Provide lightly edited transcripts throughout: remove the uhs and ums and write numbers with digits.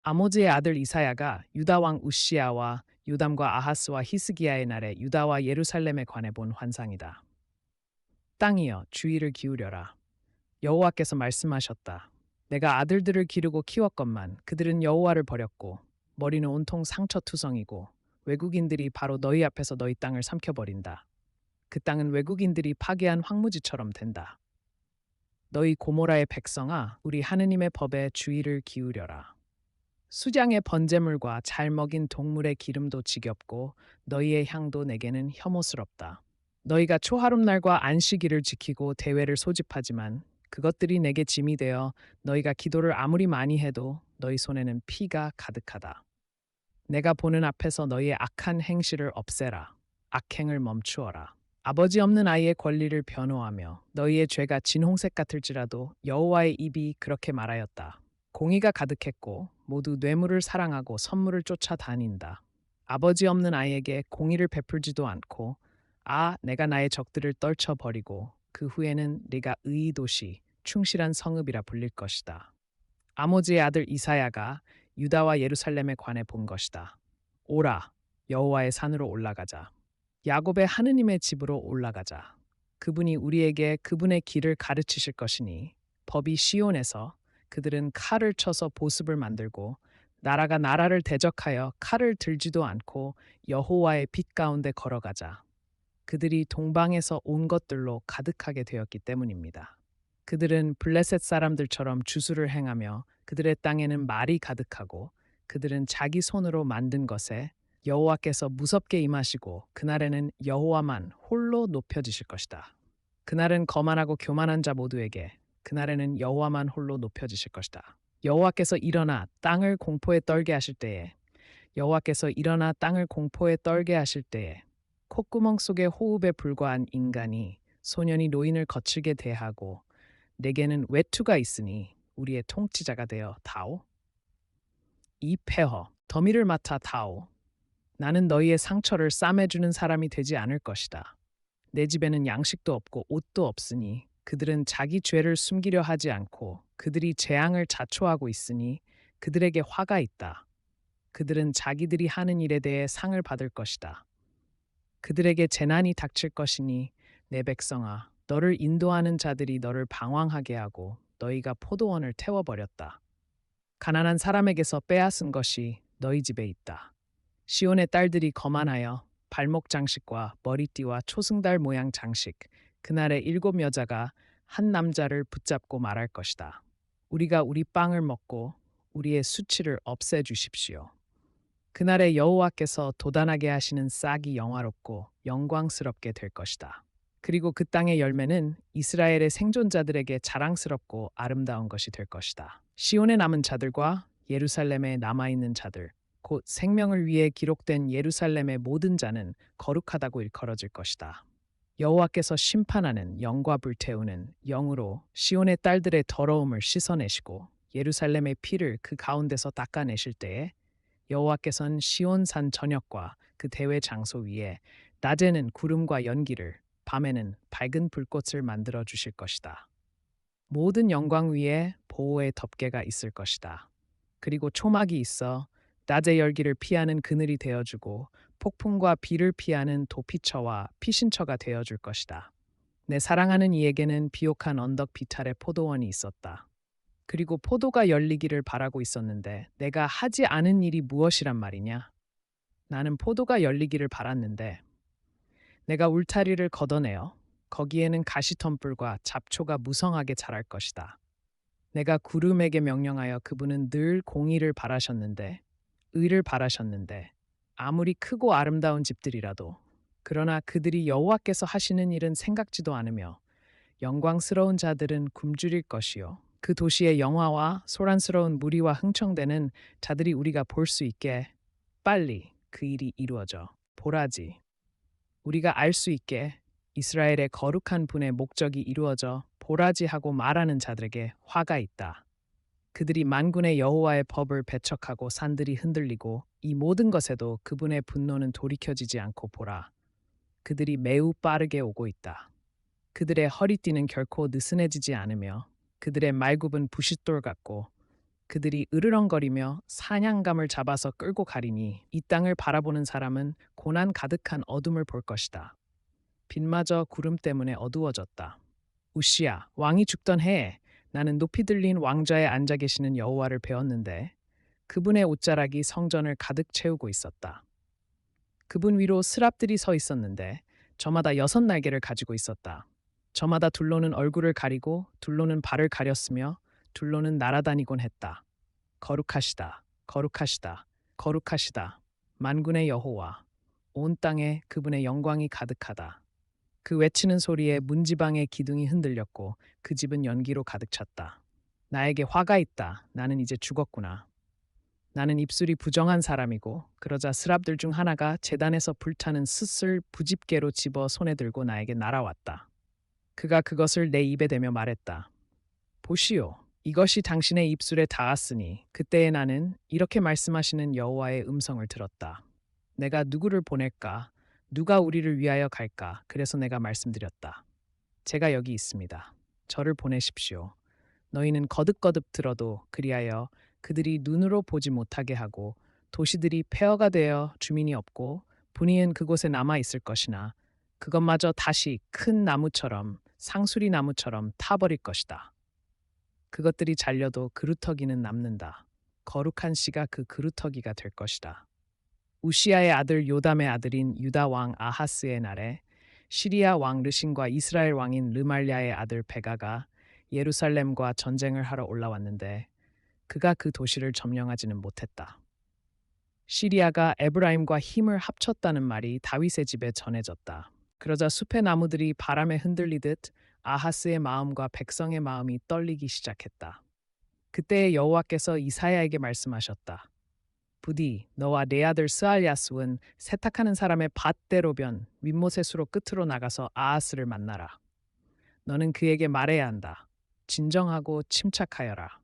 아모즈의 아들 이사야가 유다 왕 우시야와 요담과 아하스와 히스기야의 날에 유다와 예루살렘에 관해 본 환상이다. 땅이여 주의를 기울여라. 여호와께서 말씀하셨다. 내가 아들들을 기르고 키웠건만 그들은 여호와를 버렸고 머리는 온통 상처투성이고 외국인들이 바로 너희 앞에서 너희 땅을 삼켜버린다. 그 땅은 외국인들이 파괴한 황무지처럼 된다. 너희 고모라의 백성아, 우리 하느님의 법에 주의를 기울여라. 수장의 번제물과 잘 먹인 동물의 기름도 지겹고 너희의 향도 내게는 혐오스럽다. 너희가 초하룻날과 안식일을 지키고 대회를 소집하지만 그것들이 내게 짐이 되어 너희가 기도를 아무리 많이 해도 너희 손에는 피가 가득하다. 내가 보는 앞에서 너희의 악한 행실을 없애라. 악행을 멈추어라. 아버지 없는 아이의 권리를 변호하며 너희의 죄가 진홍색 같을지라도 여호와의 입이 그렇게 말하였다. 공의가 가득했고 모두 뇌물을 사랑하고 선물을 쫓아다닌다. 아버지 없는 아이에게 공의를 베풀지도 않고 내가 나의 적들을 떨쳐버리고 그 후에는 네가 의의 도시 충실한 성읍이라 불릴 것이다. 아모즈의 아들 이사야가 유다와 예루살렘에 관해 본 것이다. 오라, 여호와의 산으로 올라가자. 야곱의 하느님의 집으로 올라가자. 그분이 우리에게 그분의 길을 가르치실 것이니 법이 시온에서 그들은 칼을 쳐서 보습을 만들고 나라가 나라를 대적하여 칼을 들지도 않고 여호와의 빛 가운데 걸어가자. 그들이 동방에서 온 것들로 가득하게 되었기 때문입니다. 그들은 블레셋 사람들처럼 주수를 행하며 그들의 땅에는 말이 가득하고 그들은 자기 손으로 만든 것에 여호와께서 무섭게 임하시고 그날에는 여호와만 홀로 높여지실 것이다. 그날은 거만하고 교만한 자 모두에게 그날에는 여호와만 홀로 높여지실 것이다. 여호와께서 일어나 땅을 공포에 떨게 하실 때에 여호와께서 일어나 땅을 공포에 떨게 하실 때에 콧구멍 속에 호흡에 불과한 인간이 소년이 노인을 거칠게 대하고 내게는 외투가 있으니 우리의 통치자가 되어 다오. 이 폐허 더미를 맡아 다오. 나는 너희의 상처를 싸매주는 사람이 되지 않을 것이다. 내 집에는 양식도 없고 옷도 없으니 그들은 자기 죄를 숨기려 하지 않고 그들이 재앙을 자초하고 있으니 그들에게 화가 있다. 그들은 자기들이 하는 일에 대해 상을 받을 것이다. 그들에게 재난이 닥칠 것이니 내 백성아, 너를 인도하는 자들이 너를 방황하게 하고 너희가 포도원을 태워버렸다. 가난한 사람에게서 빼앗은 것이 너희 집에 있다. 시온의 딸들이 거만하여 발목 장식과 머리띠와 초승달 모양 장식, 그날에 7 여자가 한 남자를 붙잡고 말할 것이다. 우리가 우리 빵을 먹고 우리의 수치를 없애주십시오. 그날에 여호와께서 도단하게 하시는 싹이 영화롭고 영광스럽게 될 것이다. 그리고 그 땅의 열매는 이스라엘의 생존자들에게 자랑스럽고 아름다운 것이 될 것이다. 시온에 남은 자들과 예루살렘에 남아있는 자들, 곧 생명을 위해 기록된 예루살렘의 모든 자는 거룩하다고 일컬어질 것이다. 여호와께서 심판하는 영과 불태우는 영으로 시온의 딸들의 더러움을 씻어내시고 예루살렘의 피를 그 가운데서 닦아내실 때에 여호와께서는 시온산 전역과 그 대회 장소 위에 낮에는 구름과 연기를 밤에는 밝은 불꽃을 만들어 주실 것이다. 모든 영광 위에 보호의 덮개가 있을 것이다. 그리고 초막이 있어 낮의 열기를 피하는 그늘이 되어주고 폭풍과 비를 피하는 도피처와 피신처가 되어줄 것이다. 내 사랑하는 이에게는 비옥한 언덕 비탈의 포도원이 있었다. 그리고 포도가 열리기를 바라고 있었는데 내가 하지 않은 일이 무엇이란 말이냐? 나는 포도가 열리기를 바랐는데 내가 울타리를 걷어내어 거기에는 가시덤불과 잡초가 무성하게 자랄 것이다. 내가 구름에게 명령하여 그분은 늘 공의를 바라셨는데 의를 바라셨는데 아무리 크고 아름다운 집들이라도 그러나 그들이 여호와께서 하시는 일은 생각지도 않으며 영광스러운 자들은 굶주릴 것이요 그 도시의 영화와 소란스러운 무리와 흥청대는 자들이 우리가 볼 수 있게 빨리 그 일이 이루어져 보라지 우리가 알 수 있게 이스라엘의 거룩한 분의 목적이 이루어져 보라지 하고 말하는 자들에게 화가 있다. 그들이 만군의 여호와의 법을 배척하고 산들이 흔들리고 이 모든 것에도 그분의 분노는 돌이켜지지 않고 보라. 그들이 매우 빠르게 오고 있다. 그들의 허리띠는 결코 느슨해지지 않으며 그들의 말굽은 부싯돌 같고 그들이 으르렁거리며 사냥감을 잡아서 끌고 가리니 이 땅을 바라보는 사람은 고난 가득한 어둠을 볼 것이다. 빛마저 구름 때문에 어두워졌다. 우시야, 왕이 죽던 해에 나는 높이 들린 왕좌에 앉아 계시는 여호와를 배웠는데 그분의 옷자락이 성전을 가득 채우고 있었다. 그분 위로 스랍들이 서 있었는데 저마다 6날개를 가지고 있었다. 저마다 둘로는 얼굴을 가리고 둘로는 발을 가렸으며 둘로는 날아다니곤 했다. 거룩하시다, 거룩하시다, 거룩하시다. 만군의 여호와, 온 땅에 그분의 영광이 가득하다. 그 외치는 소리에 문지방의 기둥이 흔들렸고 그 집은 연기로 가득 찼다. 나에게 화가 있다. 나는 이제 죽었구나. 나는 입술이 부정한 사람이고 그러자 스랍들 중 하나가 제단에서 불타는 숯을 부집개로 집어 손에 들고 나에게 날아왔다. 그가 그것을 내 입에 대며 말했다. 보시오. 이것이 당신의 입술에 닿았으니 그때에 나는 이렇게 말씀하시는 여호와의 음성을 들었다. 내가 누구를 보낼까? 누가 우리를 위하여 갈까? 그래서 내가 말씀드렸다. 제가 여기 있습니다. 저를 보내십시오. 너희는 거듭거듭 들어도 그리하여 그들이 눈으로 보지 못하게 하고 도시들이 폐허가 되어 주민이 없고 분이은 그곳에 남아 있을 것이나 그것마저 다시 큰 나무처럼 상수리 나무처럼 타버릴 것이다. 그것들이 잘려도 그루터기는 남는다. 거룩한 씨가 그 그루터기가 될 것이다. 우시아의 아들 요담의 아들인 유다 왕 아하스의 날에 시리아 왕 르신과 이스라엘 왕인 르말랴의 아들 베가가 예루살렘과 전쟁을 하러 올라왔는데 그가 그 도시를 점령하지는 못했다. 시리아가 에브라임과 힘을 합쳤다는 말이 다윗의 집에 전해졌다. 그러자 숲의 나무들이 바람에 흔들리듯 아하스의 마음과 백성의 마음이 떨리기 시작했다. 그때 여호와께서 이사야에게 말씀하셨다. 부디 너와 내 아들 스알야스은 세탁하는 사람의 밭대로변 윗모세수로 끝으로 나가서 아하스를 만나라. 너는 그에게 말해야 한다. 진정하고 침착하여라.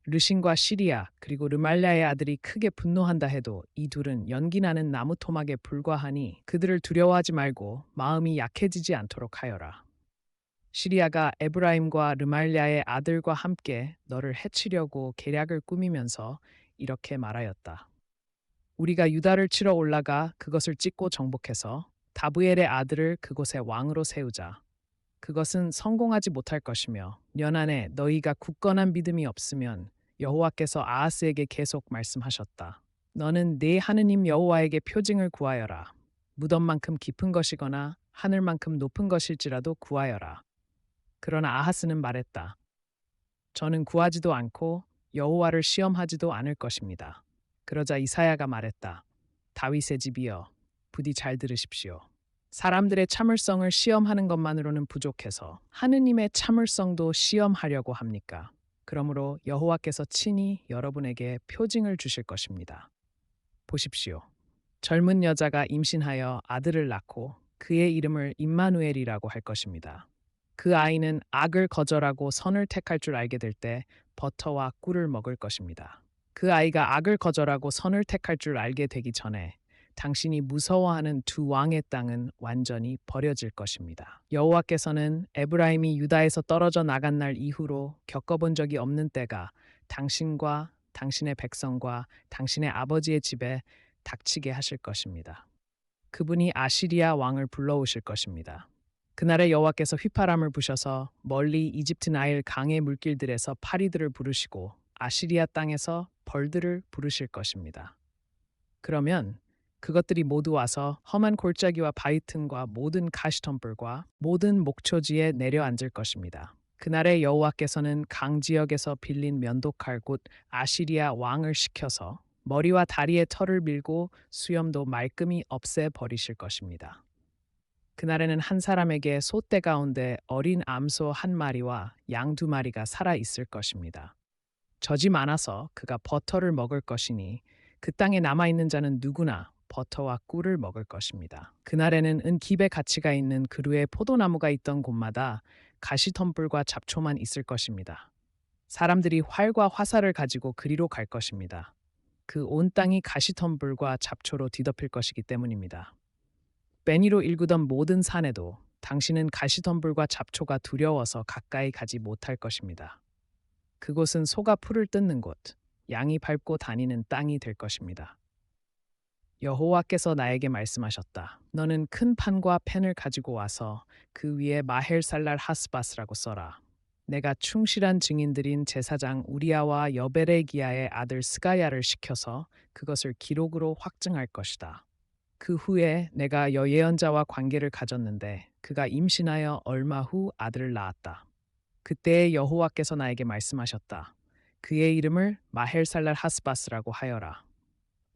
르신과 시리아 그리고 르말랴의 아들이 크게 분노한다 해도 이 둘은 연기나는 나무 토막에 불과하니 그들을 두려워하지 말고 마음이 약해지지 않도록 하여라. 시리아가 에브라임과 르말랴의 아들과 함께 너를 해치려고 계략을 꾸미면서 이렇게 말하였다. 우리가 유다를 치러 올라가 그것을 찍고 정복해서 다브엘의 아들을 그곳에 왕으로 세우자. 그것은 성공하지 못할 것이며 연안에 너희가 굳건한 믿음이 없으면 여호와께서 아하스에게 계속 말씀하셨다. 너는 네 하느님 여호와에게 표징을 구하여라. 무덤만큼 깊은 것이거나 하늘만큼 높은 것일지라도 구하여라. 그러나 아하스는 말했다. 저는 구하지도 않고 여호와를 시험하지도 않을 것입니다. 그러자 이사야가 말했다. 다윗의 집이여, 부디 잘 들으십시오. 사람들의 참을성을 시험하는 것만으로는 부족해서 하느님의 참을성도 시험하려고 합니까? 그러므로 여호와께서 친히 여러분에게 표징을 주실 것입니다. 보십시오. 젊은 여자가 임신하여 아들을 낳고 그의 이름을 임마누엘이라고 할 것입니다. 그 아이는 악을 거절하고 선을 택할 줄 알게 될 때 버터와 꿀을 먹을 것입니다. 그 아이가 악을 거절하고 선을 택할 줄 알게 되기 전에 당신이 무서워하는 두 왕의 땅은 완전히 버려질 것입니다. 여호와께서는 에브라임이 유다에서 떨어져 나간 날 이후로 겪어본 적이 없는 때가 당신과 당신의 백성과 당신의 아버지의 집에 닥치게 하실 것입니다. 그분이 아시리아 왕을 불러오실 것입니다. 그날에 여호와께서 휘파람을 부셔서 멀리 이집트 나일 강의 물길들에서 파리들을 부르시고 아시리아 땅에서 벌들을 부르실 것입니다. 그러면 그것들이 모두 와서 험한 골짜기와 바위 틈과 모든 가시덤불과 모든 목초지에 내려앉을 것입니다. 그날에 여호와께서는 강 지역에서 빌린 면도칼 곧 아시리아 왕을 시켜서 머리와 다리의 털을 밀고 수염도 말끔히 없애 버리실 것입니다. 그날에는 한 사람에게 소떼 가운데 어린 암소 한 마리와 양 두 마리가 살아 있을 것입니다. 젖이 많아서 그가 버터를 먹을 것이니 그 땅에 남아있는 자는 누구나 버터와 꿀을 먹을 것입니다. 그날에는 은깁의 가치가 있는 그루의 포도나무가 있던 곳마다 가시덤불과 잡초만 있을 것입니다. 사람들이 활과 화살을 가지고 그리로 갈 것입니다. 그 온 땅이 가시덤불과 잡초로 뒤덮일 것이기 때문입니다. 베니로 일구던 모든 산에도 당신은 가시덤불과 잡초가 두려워서 가까이 가지 못할 것입니다. 그곳은 소가 풀을 뜯는 곳, 양이 밟고 다니는 땅이 될 것입니다. 여호와께서 나에게 말씀하셨다. 너는 큰 판과 펜을 가지고 와서 그 위에 마헬살랄 하스바스라고 써라. 내가 충실한 증인들인 제사장 우리야와 여베레기야의 아들 스가야를 시켜서 그것을 기록으로 확증할 것이다. 그 후에 내가 여예언자와 관계를 가졌는데 그가 임신하여 얼마 후 아들을 낳았다. 그때 여호와께서 나에게 말씀하셨다. 그의 이름을 마헬살랄 하스바스라고 하여라.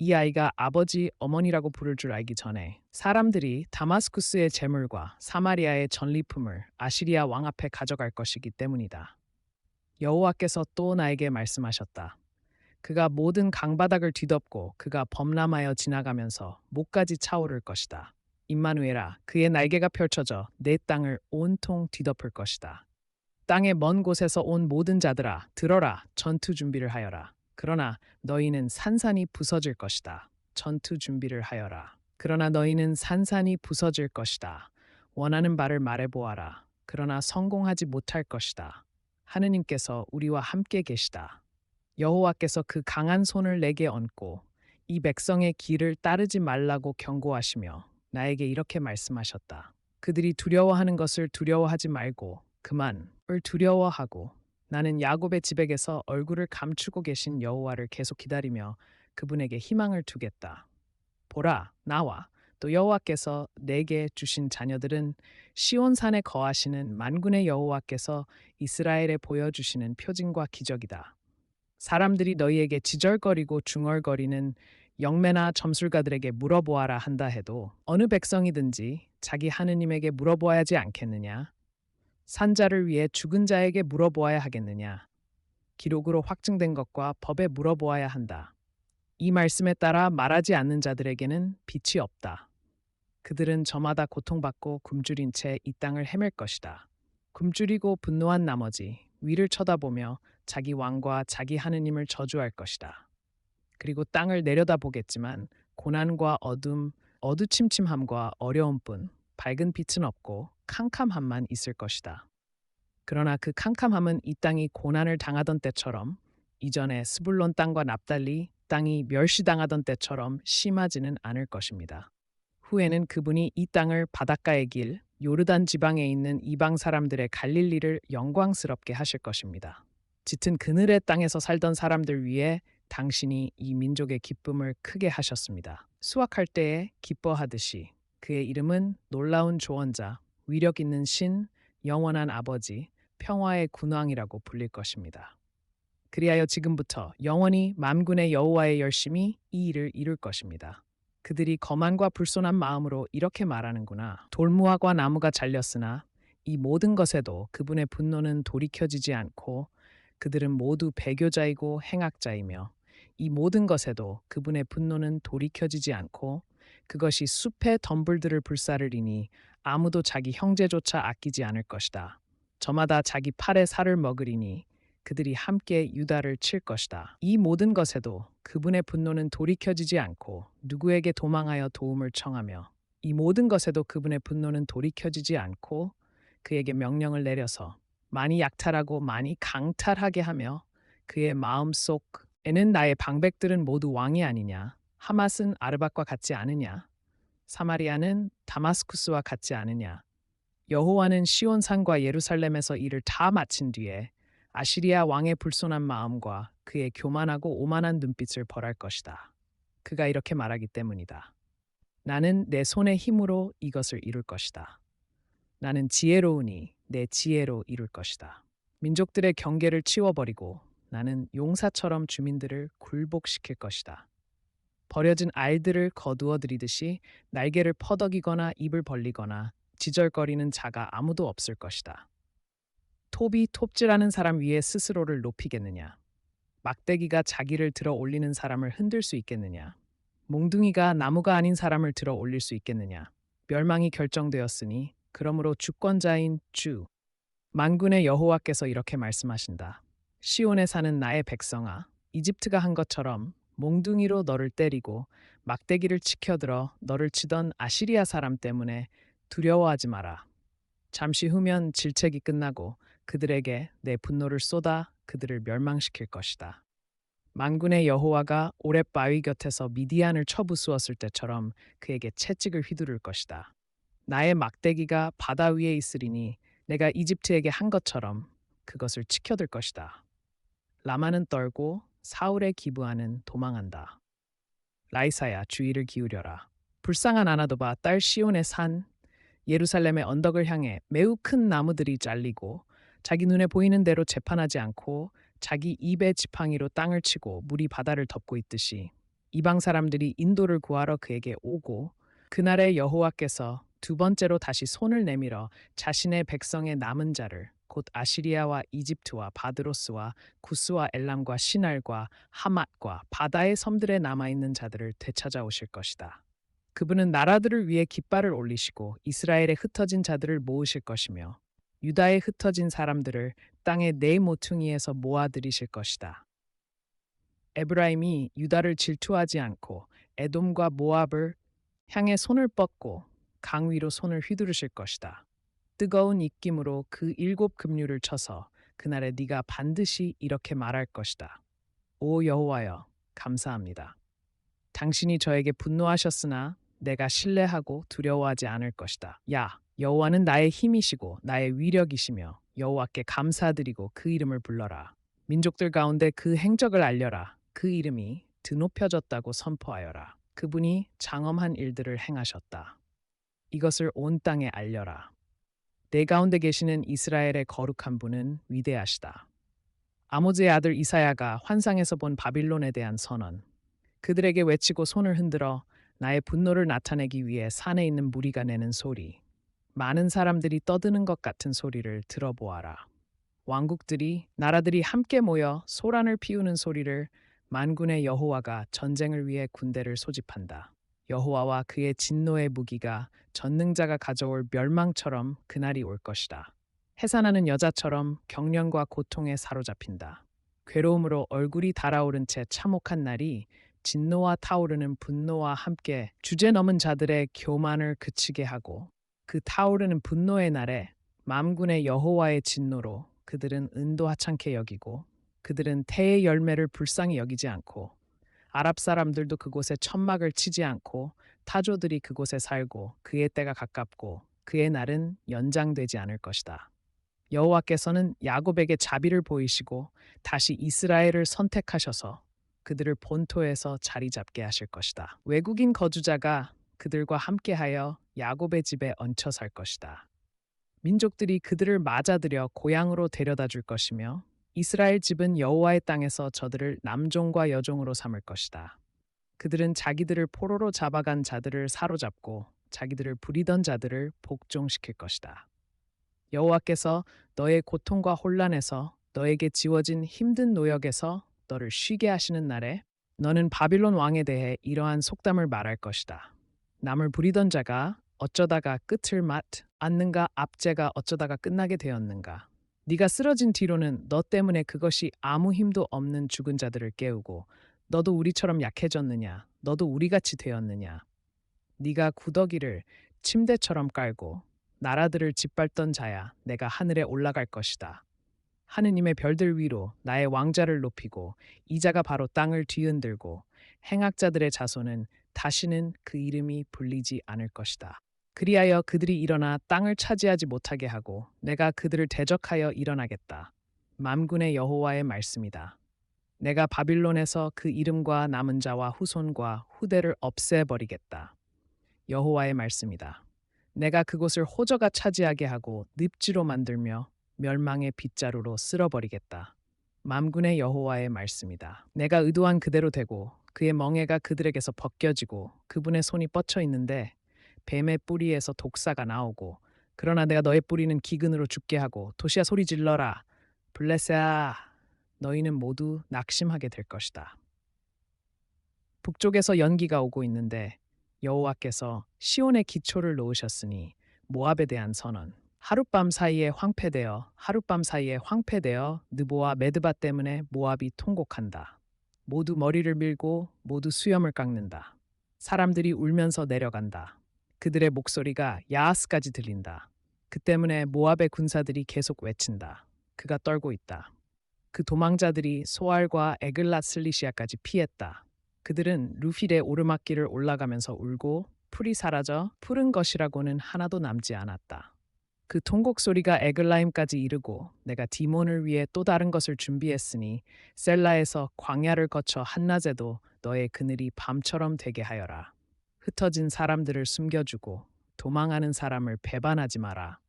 이 아이가 아버지, 어머니라고 부를 줄 알기 전에 사람들이 다마스쿠스의 재물과 사마리아의 전리품을 아시리아 왕 앞에 가져갈 것이기 때문이다. 여호와께서 또 나에게 말씀하셨다. 그가 모든 강바닥을 뒤덮고 그가 범람하여 지나가면서 목까지 차오를 것이다. 임마누엘아, 그의 날개가 펼쳐져 내 땅을 온통 뒤덮을 것이다. 땅의 먼 곳에서 온 모든 자들아, 들어라, 전투 준비를 하여라. 그러나 너희는 산산이 부서질 것이다. 전투 준비를 하여라. 그러나 너희는 산산이 부서질 것이다. 원하는 바를 말해보아라. 그러나 성공하지 못할 것이다. 하느님께서 우리와 함께 계시다. 여호와께서 그 강한 손을 내게 얹고 이 백성의 길을 따르지 말라고 경고하시며 나에게 이렇게 말씀하셨다. 그들이 두려워하는 것을 두려워하지 말고 그만을 두려워하고 나는 야곱의 지백에서 얼굴을 감추고 계신 여호와를 계속 기다리며 그분에게 희망을 두겠다. 보라, 나와 또 여호와께서 내게 주신 자녀들은 시온산에 거하시는 만군의 여호와께서 이스라엘에 보여주시는 표징과 기적이다. 사람들이 너희에게 지절거리고 중얼거리는 영매나 점술가들에게 물어보아라 한다 해도 어느 백성이든지 자기 하느님에게 물어보아야 하지 않겠느냐? 산자를 위해 죽은 자에게 물어보아야 하겠느냐? 기록으로 확증된 것과 법에 물어보아야 한다. 이 말씀에 따라 말하지 않는 자들에게는 빛이 없다. 그들은 저마다 고통받고 굶주린 채 이 땅을 헤맬 것이다. 굶주리고 분노한 나머지 위를 쳐다보며 자기 왕과 자기 하느님을 저주할 것이다. 그리고 땅을 내려다보겠지만 고난과 어둠, 어두침침함과 어려움뿐 밝은 빛은 없고 캄캄함만 있을 것이다. 그러나 그 캄캄함은 이 땅이 고난을 당하던 때처럼 이전에 스불론 땅과 납달리 땅이 멸시당하던 때처럼 심하지는 않을 것입니다. 후에는 그분이 이 땅을 바닷가의 길, 요르단 지방에 있는 이방 사람들의 갈릴리를 영광스럽게 하실 것입니다. 짙은 그늘의 땅에서 살던 사람들 위해 당신이 이 민족의 기쁨을 크게 하셨습니다. 수확할 때에 기뻐하듯이 그의 이름은 놀라운 조언자, 위력 있는 신, 영원한 아버지, 평화의 군왕이라고 불릴 것입니다. 그리하여 지금부터 영원히 만군의 여호와의 열심히 이 일을 이룰 것입니다. 그들이 거만과 불손한 마음으로 이렇게 말하는구나. 돌무화과 나무가 잘렸으나 이 모든 것에도 그분의 분노는 돌이켜지지 않고 그들은 모두 배교자이고 행악자이며 이 모든 것에도 그분의 분노는 돌이켜지지 않고 그것이 숲의 덤불들을 불사르리니 아무도 자기 형제조차 아끼지 않을 것이다. 저마다 자기 팔의 살을 먹으리니 그들이 함께 유다를 칠 것이다. 이 모든 것에도 그분의 분노는 돌이켜지지 않고 누구에게 도망하여 도움을 청하며 이 모든 것에도 그분의 분노는 돌이켜지지 않고 그에게 명령을 내려서 많이 약탈하고 많이 강탈하게 하며 그의 마음속에는 나의 방백들은 모두 왕이 아니냐. 하맛은 아르밧과 같지 않으냐. 사마리아는 다마스쿠스와 같지 않으냐. 여호와는 시온산과 예루살렘에서 일을 다 마친 뒤에 아시리아 왕의 불손한 마음과 그의 교만하고 오만한 눈빛을 벌할 것이다. 그가 이렇게 말하기 때문이다. 나는 내 손의 힘으로 이것을 이룰 것이다. 나는 지혜로우니 내 지혜로 이룰 것이다. 민족들의 경계를 치워버리고 나는 용사처럼 주민들을 굴복시킬 것이다. 버려진 알들을 거두어 들이듯이 날개를 퍼덕이거나 입을 벌리거나 지절거리는 자가 아무도 없을 것이다. 톱이 톱질하는 사람 위에 스스로를 높이겠느냐? 막대기가 자기를 들어 올리는 사람을 흔들 수 있겠느냐? 몽둥이가 나무가 아닌 사람을 들어 올릴 수 있겠느냐? 멸망이 결정되었으니 그러므로 주권자인 주 만군의 여호와께서 이렇게 말씀하신다. 시온에 사는 나의 백성아, 이집트가 한 것처럼 몽둥이로 너를 때리고 막대기를 치켜들어 너를 치던 아시리아 사람 때문에 두려워하지 마라. 잠시 후면 질책이 끝나고 그들에게 내 분노를 쏟아 그들을 멸망시킬 것이다. 만군의 여호와가 오렙 바위 곁에서 미디안을 쳐부수었을 때처럼 그에게 채찍을 휘두를 것이다. 나의 막대기가 바다 위에 있으리니 내가 이집트에게 한 것처럼 그것을 치켜들 것이다. 라마는 떨고 사울의 기브아는 도망한다. 라이사야 주의를 기울여라. 불쌍한 아나도바 딸 시온의 산 예루살렘의 언덕을 향해 매우 큰 나무들이 잘리고 자기 눈에 보이는 대로 재판하지 않고 자기 입의 지팡이로 땅을 치고 물이 바다를 덮고 있듯이 이방 사람들이 인도를 구하러 그에게 오고 그날에 여호와께서 두 번째로 다시 손을 내밀어 자신의 백성의 남은 자를 곧 아시리아와 이집트와 바드로스와 구스와 엘람과 시날과 하맛과 바다의 섬들에 남아있는 자들을 되찾아오실 것이다. 그분은 나라들을 위해 깃발을 올리시고 이스라엘에 흩어진 자들을 모으실 것이며 유다에 흩어진 사람들을 땅의 네 모퉁이에서 모아들이실 것이다. 에브라임이 유다를 질투하지 않고 에돔과 모압을 향해 손을 뻗고 강 위로 손을 휘두르실 것이다. 뜨거운 입김으로 그 일곱 급류를 쳐서 그날에 네가 반드시 이렇게 말할 것이다. 오 여호와여, 감사합니다. 당신이 저에게 분노하셨으나 내가 신뢰하고 두려워하지 않을 것이다. 야, 여호와는 나의 힘이시고 나의 위력이시며 여호와께 감사드리고 그 이름을 불러라. 민족들 가운데 그 행적을 알려라. 그 이름이 드높여졌다고 선포하여라. 그분이 장엄한 일들을 행하셨다. 이것을 온 땅에 알려라. 내 가운데 계시는 이스라엘의 거룩한 분은 위대하시다. 아모즈의 아들 이사야가 환상에서 본 바빌론에 대한 선언. 그들에게 외치고 손을 흔들어 나의 분노를 나타내기 위해 산에 있는 무리가 내는 소리. 많은 사람들이 떠드는 것 같은 소리를 들어보아라. 왕국들이 나라들이 함께 모여 소란을 피우는 소리를 만군의 여호와가 전쟁을 위해 군대를 소집한다. 여호와와 그의 진노의 무기가 전능자가 가져올 멸망처럼 그날이 올 것이다. 해산하는 여자처럼 경련과 고통에 사로잡힌다. 괴로움으로 얼굴이 달아오른 채 참혹한 날이 진노와 타오르는 분노와 함께 주제넘은 자들의 교만을 그치게 하고 그 타오르는 분노의 날에 만군의 여호와의 진노로 그들은 은도 하찮게 여기고 그들은 태의 열매를 불쌍히 여기지 않고 아랍 사람들도 그곳에 천막을 치지 않고 타조들이 그곳에 살고 그의 때가 가깝고 그의 날은 연장되지 않을 것이다. 여호와께서는 야곱에게 자비를 보이시고 다시 이스라엘을 선택하셔서 그들을 본토에서 자리 잡게 하실 것이다. 외국인 거주자가 그들과 함께하여 야곱의 집에 얹혀 살 것이다. 민족들이 그들을 맞아들여 고향으로 데려다 줄 것이며 이스라엘 집은 여호와의 땅에서 저들을 남종과 여종으로 삼을 것이다. 그들은 자기들을 포로로 잡아간 자들을 사로잡고 자기들을 부리던 자들을 복종시킬 것이다. 여호와께서 너의 고통과 혼란에서 너에게 지워진 힘든 노역에서 너를 쉬게 하시는 날에 너는 바빌론 왕에 대해 이러한 속담을 말할 것이다. 남을 부리던 자가 어쩌다가 끝을 맞았는가 압제가 어쩌다가 끝나게 되었는가. 네가 쓰러진 뒤로는 너 때문에 그것이 아무 힘도 없는 죽은 자들을 깨우고 너도 우리처럼 약해졌느냐 너도 우리같이 되었느냐. 네가 구더기를 침대처럼 깔고 나라들을 짓밟던 자야 내가 하늘에 올라갈 것이다. 하느님의 별들 위로 나의 왕자를 높이고 이자가 바로 땅을 뒤흔들고 행악자들의 자손은 다시는 그 이름이 불리지 않을 것이다. 그리하여 그들이 일어나 땅을 차지하지 못하게 하고 내가 그들을 대적하여 일어나겠다. 만군의 여호와의 말씀이다. 내가 바빌론에서 그 이름과 남은 자와 후손과 후대를 없애버리겠다. 여호와의 말씀이다. 내가 그곳을 호저가 차지하게 하고 늪지로 만들며 멸망의 빗자루로 쓸어버리겠다. 만군의 여호와의 말씀이다. 내가 의도한 그대로 되고 그의 멍에가 그들에게서 벗겨지고 그분의 손이 뻗쳐 있는데 뱀의 뿌리에서 독사가 나오고 그러나 내가 너의 뿌리는 기근으로 죽게 하고 도시야 소리 질러라. 블레셋아 너희는 모두 낙심하게 될 것이다. 북쪽에서 연기가 오고 있는데 여호와께서 시온의 기초를 놓으셨으니 모압에 대한 선언. 하룻밤 사이에 황폐되어 느보와 메드바 때문에 모압이 통곡한다. 모두 머리를 밀고 모두 수염을 깎는다. 사람들이 울면서 내려간다. 그들의 목소리가 야하스까지 들린다. 그 때문에 모압의 군사들이 계속 외친다. 그가 떨고 있다. 그 도망자들이 소알과 에글랏슬리시아까지 피했다. 그들은 루필의 오르막길을 올라가면서 울고 풀이 사라져 푸른 것이라고는 하나도 남지 않았다. 그 통곡 소리가 에글라임까지 이르고 내가 디몬을 위해 또 다른 것을 준비했으니 셀라에서 광야를 거쳐 한낮에도 너의 그늘이 밤처럼 되게 하여라. 흩어진 사람들을 숨겨주고 도망하는 사람을 배반하지 마라.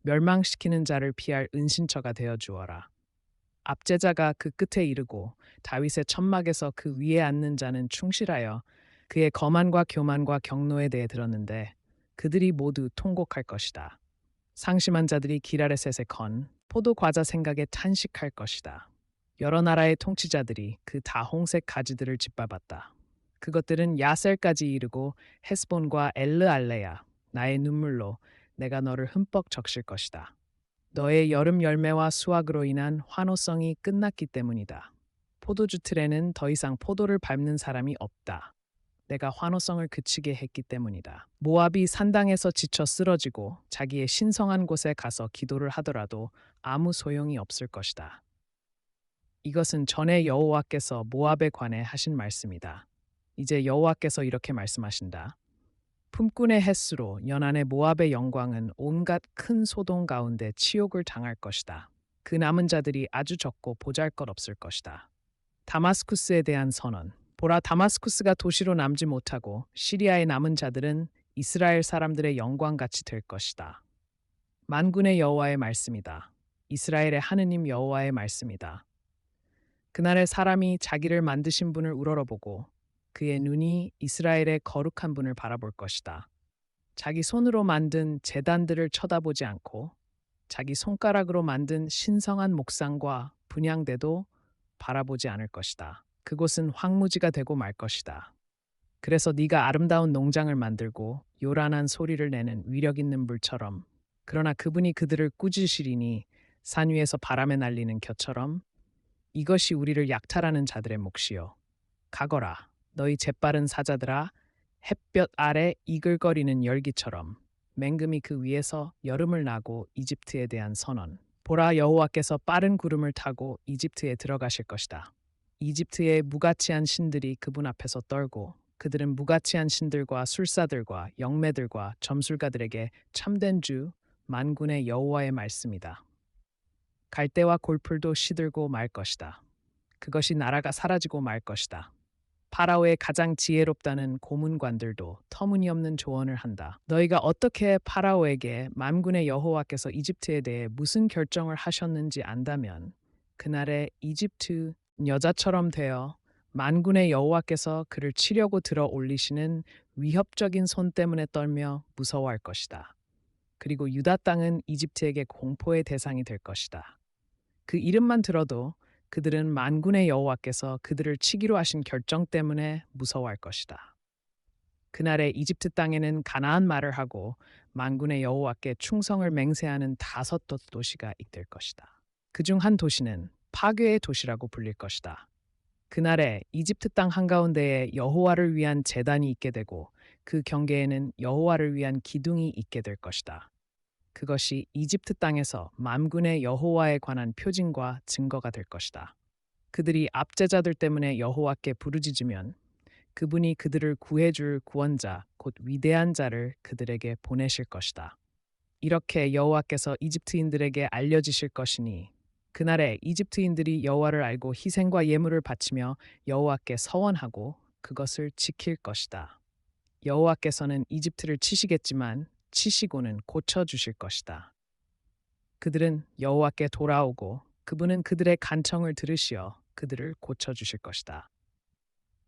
멸망시키는 자를 피할 은신처가 되어 주어라. 압제자가 그 끝에 이르고 다윗의 천막에서 그 위에 앉는 자는 충실하여 그의 거만과 교만과 경노에 대해 들었는데 그들이 모두 통곡할 것이다. 상심한 자들이 길 아래셋에 건 포도 과자 생각에 탄식할 것이다. 여러 나라의 통치자들이 그 다홍색 가지들을 짓밟았다. 그것들은 야셀까지 이르고 헤스본과 엘르알레야 나의 눈물로 내가 너를 흠뻑 적실 것이다. 너의 여름 열매와 수확으로 인한 환호성이 끝났기 때문이다. 포도주 틀에는 더 이상 포도를 밟는 사람이 없다. 내가 환호성을 그치게 했기 때문이다. 모압이 산당에서 지쳐 쓰러지고 자기의 신성한 곳에 가서 기도를 하더라도 아무 소용이 없을 것이다. 이것은 전에 여호와께서 모압에 관해 하신 말씀이다. 이제 여호와께서 이렇게 말씀하신다. 품꾼의 햇수로 연안의 모압의 영광은 온갖 큰 소동 가운데 치욕을 당할 것이다. 그 남은 자들이 아주 적고 보잘것없을 것이다. 다마스쿠스에 대한 선언. 보라, 다마스쿠스가 도시로 남지 못하고 시리아의 남은 자들은 이스라엘 사람들의 영광같이 될 것이다. 만군의 여호와의 말씀이다. 이스라엘의 하느님 여호와의 말씀이다. 그날에 사람이 자기를 만드신 분을 우러러보고 그의 눈이 이스라엘의 거룩한 분을 바라볼 것이다. 자기 손으로 만든 제단들을 쳐다보지 않고 자기 손가락으로 만든 신성한 목상과 분향대도 바라보지 않을 것이다. 그곳은 황무지가 되고 말 것이다. 그래서 네가 아름다운 농장을 만들고 요란한 소리를 내는 위력 있는 물처럼, 그러나 그분이 그들을 꾸짖으시리니 산 위에서 바람에 날리는 겨처럼 이것이 우리를 약탈하는 자들의 몫이요. 가거라, 너희 재빠른 사자들아, 햇볕 아래 이글거리는 열기처럼 맹금이 그 위에서 여름을 나고 이집트에 대한 선언. 보라, 여호와께서 빠른 구름을 타고 이집트에 들어가실 것이다. 이집트의 무가치한 신들이 그분 앞에서 떨고 그들은 무가치한 신들과 술사들과 영매들과 점술가들에게 참된 주 만군의 여호와의 말씀이다. 갈대와 골풀도 시들고 말 것이다. 그것이 나라가 사라지고 말 것이다. 파라오의 가장 지혜롭다는 고문관들도 터무니없는 조언을 한다. 너희가 어떻게 파라오에게 만군의 여호와께서 이집트에 대해 무슨 결정을 하셨는지 안다면 그날에 이집트 여자처럼 되어 만군의 여호와께서 그를 치려고 들어 올리시는 위협적인 손 때문에 떨며 무서워할 것이다. 그리고 유다 땅은 이집트에게 공포의 대상이 될 것이다. 그 이름만 들어도 그들은 만군의 여호와께서 그들을 치기로 하신 결정 때문에 무서워할 것이다. 그날에 이집트 땅에는 가나안 말을 하고 만군의 여호와께 충성을 맹세하는 5 도시가 있을 것이다. 그중 한 도시는 파괴의 도시라고 불릴 것이다. 그날에 이집트 땅 한가운데에 여호와를 위한 제단이 있게 되고 그 경계에는 여호와를 위한 기둥이 있게 될 것이다. 그것이 이집트 땅에서 만군의 여호와에 관한 표징과 증거가 될 것이다. 그들이 압제자들 때문에 여호와께 부르짖으면 그분이 그들을 구해줄 구원자, 곧 위대한 자를 그들에게 보내실 것이다. 이렇게 여호와께서 이집트인들에게 알려지실 것이니 그날에 이집트인들이 여호와를 알고 희생과 예물을 바치며 여호와께 서원하고 그것을 지킬 것이다. 여호와께서는 이집트를 치시겠지만 치시고는 고쳐주실 것이다. 그들은 여호와께 돌아오고 그분은 그들의 간청을 들으시어 그들을 고쳐주실 것이다.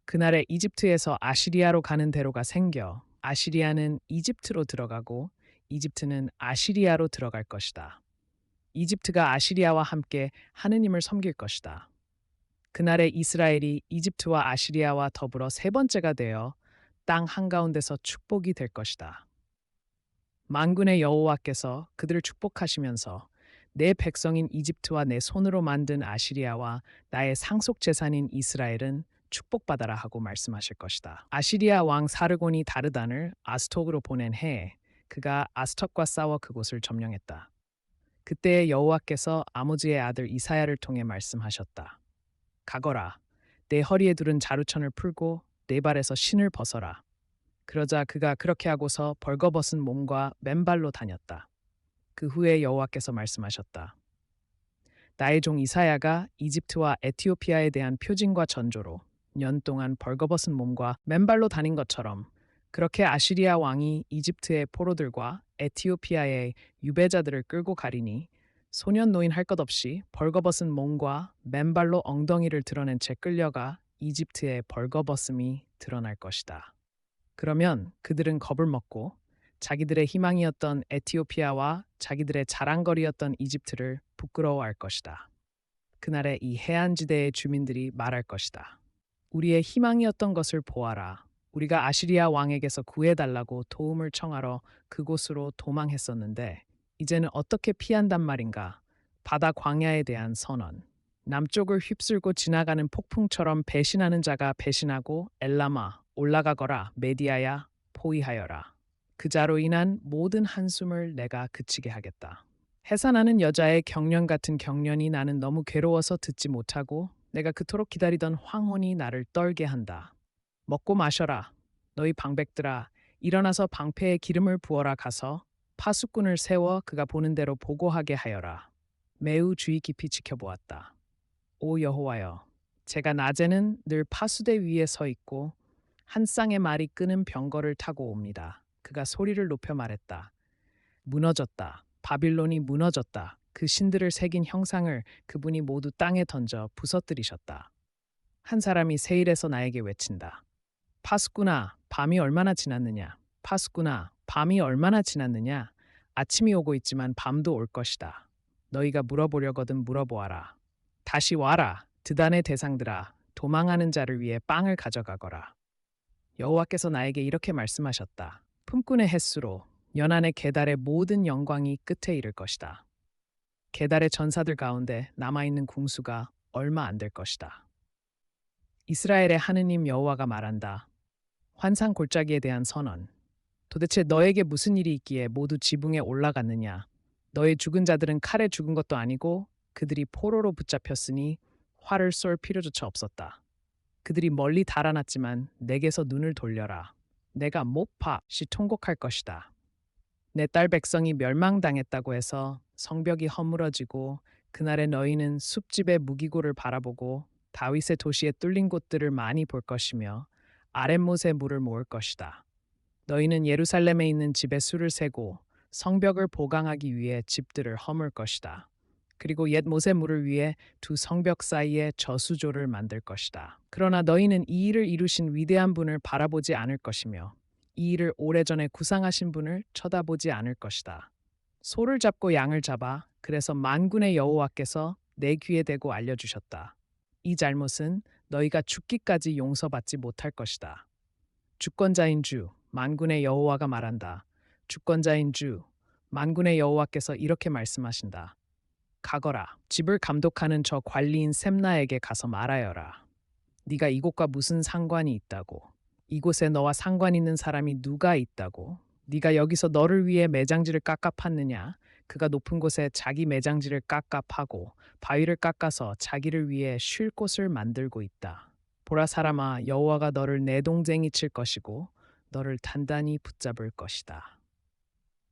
그날에 이집트에서 아시리아로 가는 대로가 생겨 아시리아는 이집트로 들어가고 이집트는 아시리아로 들어갈 것이다. 이집트가 아시리아와 함께 하느님을 섬길 것이다. 그날에 이스라엘이 이집트와 아시리아와 더불어 3번째가 되어 땅 한가운데서 축복이 될 것이다. 만군의 여호와께서 그들을 축복하시면서 내 백성인 이집트와 내 손으로 만든 아시리아와 나의 상속 재산인 이스라엘은 축복받아라 하고 말씀하실 것이다. 아시리아 왕 사르곤이 다르단을 아스톡으로 보낸 해에 그가 아스톡과 싸워 그곳을 점령했다. 그때 여호와께서 아모즈의 아들 이사야를 통해 말씀하셨다. 가거라. 내 허리에 두른 자루천을 풀고 네 발에서 신을 벗어라. 그러자 그가 그렇게 하고서 벌거벗은 몸과 맨발로 다녔다. 그 후에 여호와께서 말씀하셨다. 나의 종 이사야가 이집트와 에티오피아에 대한 표징과 전조로 년 동안 벌거벗은 몸과 맨발로 다닌 것처럼 그렇게 아시리아 왕이 이집트의 포로들과 에티오피아의 유배자들을 끌고 가리니 소년 노인 할 것 없이 벌거벗은 몸과 맨발로 엉덩이를 드러낸 채 끌려가 이집트의 벌거벗음이 드러날 것이다. 그러면 그들은 겁을 먹고 자기들의 희망이었던 에티오피아와 자기들의 자랑거리였던 이집트를 부끄러워할 것이다. 그날에 이 해안지대의 주민들이 말할 것이다. 우리의 희망이었던 것을 보아라. 우리가 아시리아 왕에게서 구해달라고 도움을 청하러 그곳으로 도망했었는데 이제는 어떻게 피한단 말인가? 바다 광야에 대한 선언. 남쪽을 휩쓸고 지나가는 폭풍처럼 배신하는 자가 배신하고 엘라마 올라가거라 메디아야 포위하여라. 그자로 인한 모든 한숨을 내가 그치게 하겠다. 해산하는 여자의 경련 같은 경련이 나는 너무 괴로워서 듣지 못하고 내가 그토록 기다리던 황혼이 나를 떨게 한다. 먹고 마셔라. 너희 방백들아 일어나서 방패에 기름을 부어라 가서 파수꾼을 세워 그가 보는 대로 보고하게 하여라. 매우 주의 깊이 지켜보았다. 오 여호와여, 제가 낮에는 늘 파수대 위에 서 있고 한 쌍의 말이 끄는 병거를 타고 옵니다. 그가 소리를 높여 말했다. 무너졌다. 바빌론이 무너졌다. 그 신들을 새긴 형상을 그분이 모두 땅에 던져 부서뜨리셨다. 한 사람이 세일에서 나에게 외친다. 파수꾼아, 밤이 얼마나 지났느냐? 파수꾼아, 밤이 얼마나 지났느냐? 아침이 오고 있지만 밤도 올 것이다. 너희가 물어보려거든 물어보아라. 다시 와라. 드단의 대상들아, 도망하는 자를 위해 빵을 가져가거라. 여호와께서 나에게 이렇게 말씀하셨다. 품꾼의 햇수로 연안의 계달의 모든 영광이 끝에 이를 것이다. 계달의 전사들 가운데 남아있는 궁수가 얼마 안 될 것이다. 이스라엘의 하느님 여호와가 말한다. 환상 골짜기에 대한 선언. 도대체 너에게 무슨 일이 있기에 모두 지붕에 올라갔느냐? 너의 죽은 자들은 칼에 죽은 것도 아니고 그들이 포로로 붙잡혔으니 활을 쏠 필요조차 없었다. 그들이 멀리 달아났지만 내게서 눈을 돌려라. 내가 못파시 통곡할 것이다. 내 딸 백성이 멸망당했다고 해서 성벽이 허물어지고 그날에 너희는 숲집의 무기고를 바라보고 다윗의 도시에 뚫린 곳들을 많이 볼 것이며 아랫못에 물을 모을 것이다. 너희는 예루살렘에 있는 집에 수를 세고 성벽을 보강하기 위해 집들을 허물 것이다. 그리고 옛 모세물을 위해 두 성벽 사이에 저수조를 만들 것이다. 그러나 너희는 이 일을 이루신 위대한 분을 바라보지 않을 것이며 이 일을 오래전에 구상하신 분을 쳐다보지 않을 것이다. 소를 잡고 양을 잡아 그래서 만군의 여호와께서 내 귀에 대고 알려주셨다. 이 잘못은 너희가 죽기까지 용서받지 못할 것이다. 주권자인 주 만군의 여호와가 말한다. 주권자인 주 만군의 여호와께서 이렇게 말씀하신다. 가거라. 집을 감독하는 저 관리인 셈나에게 가서 말하여라. 네가 이곳과 무슨 상관이 있다고. 이곳에 너와 상관 있는 사람이 누가 있다고. 네가 여기서 너를 위해 매장지를 깎아 팠느냐. 그가 높은 곳에 자기 매장지를 깎아 파고 바위를 깎아서 자기를 위해 쉴 곳을 만들고 있다. 보라 사람아, 여호와가 너를 내 동쟁이 칠 것이고 너를 단단히 붙잡을 것이다.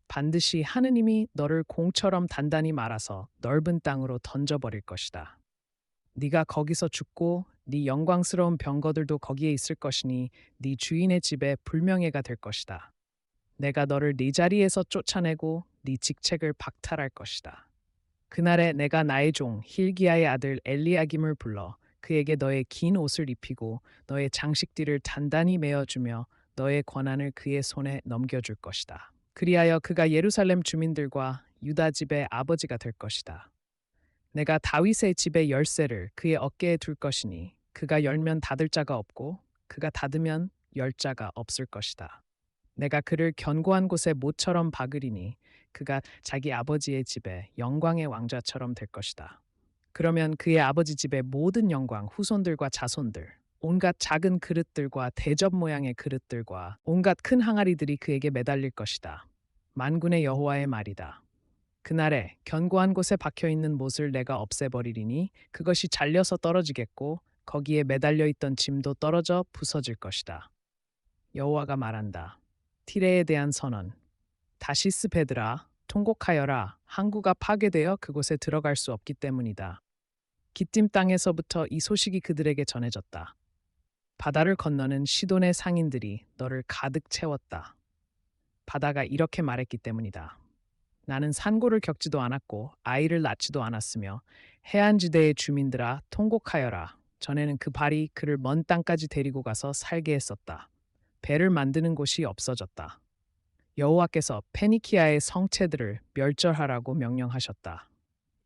반드시 하느님이 너를 공처럼 단단히 말아서 넓은 땅으로 던져버릴 것이다. 네가 거기서 죽고 네 영광스러운 병거들도 거기에 있을 것이니 네 주인의 집에 불명예가 될 것이다. 내가 너를 네 자리에서 쫓아내고 네 직책을 박탈할 것이다. 그날에 내가 나의 종 힐기야의 아들 엘리야김을 불러 그에게 너의 긴 옷을 입히고 너의 장식띠를 단단히 메어주며 너의 권한을 그의 손에 넘겨줄 것이다. 그리하여 그가 예루살렘 주민들과 유다 집의 아버지가 될 것이다. 내가 다윗의 집의 열쇠를 그의 어깨에 둘 것이니 그가 열면 닫을 자가 없고 그가 닫으면 열 자가 없을 것이다. 내가 그를 견고한 곳에 모처럼 박으리니 그가 자기 아버지의 집에 영광의 왕자처럼 될 것이다. 그러면 그의 아버지 집의 모든 영광, 후손들과 자손들, 온갖 작은 그릇들과 대접 모양의 그릇들과 온갖 큰 항아리들이 그에게 매달릴 것이다. 만군의 여호와의 말이다. 그날에 견고한 곳에 박혀 있는 못을 내가 없애버리리니 그것이 잘려서 떨어지겠고 거기에 매달려 있던 짐도 떨어져 부서질 것이다. 여호와가 말한다. 티레에 대한 선언. 다시스 베드라, 통곡하여라. 항구가 파괴되어 그곳에 들어갈 수 없기 때문이다. 기띔 땅에서부터 이 소식이 그들에게 전해졌다. 바다를 건너는 시돈의 상인들이 너를 가득 채웠다. 바다가 이렇게 말했기 때문이다. 나는 산고를 겪지도 않았고 아이를 낳지도 않았으며 해안지대의 주민들아 통곡하여라. 전에는 그 발이 그를 먼 땅까지 데리고 가서 살게 했었다. 배를 만드는 곳이 없어졌다. 여호와께서 페니키아의 성체들을 멸절하라고 명령하셨다.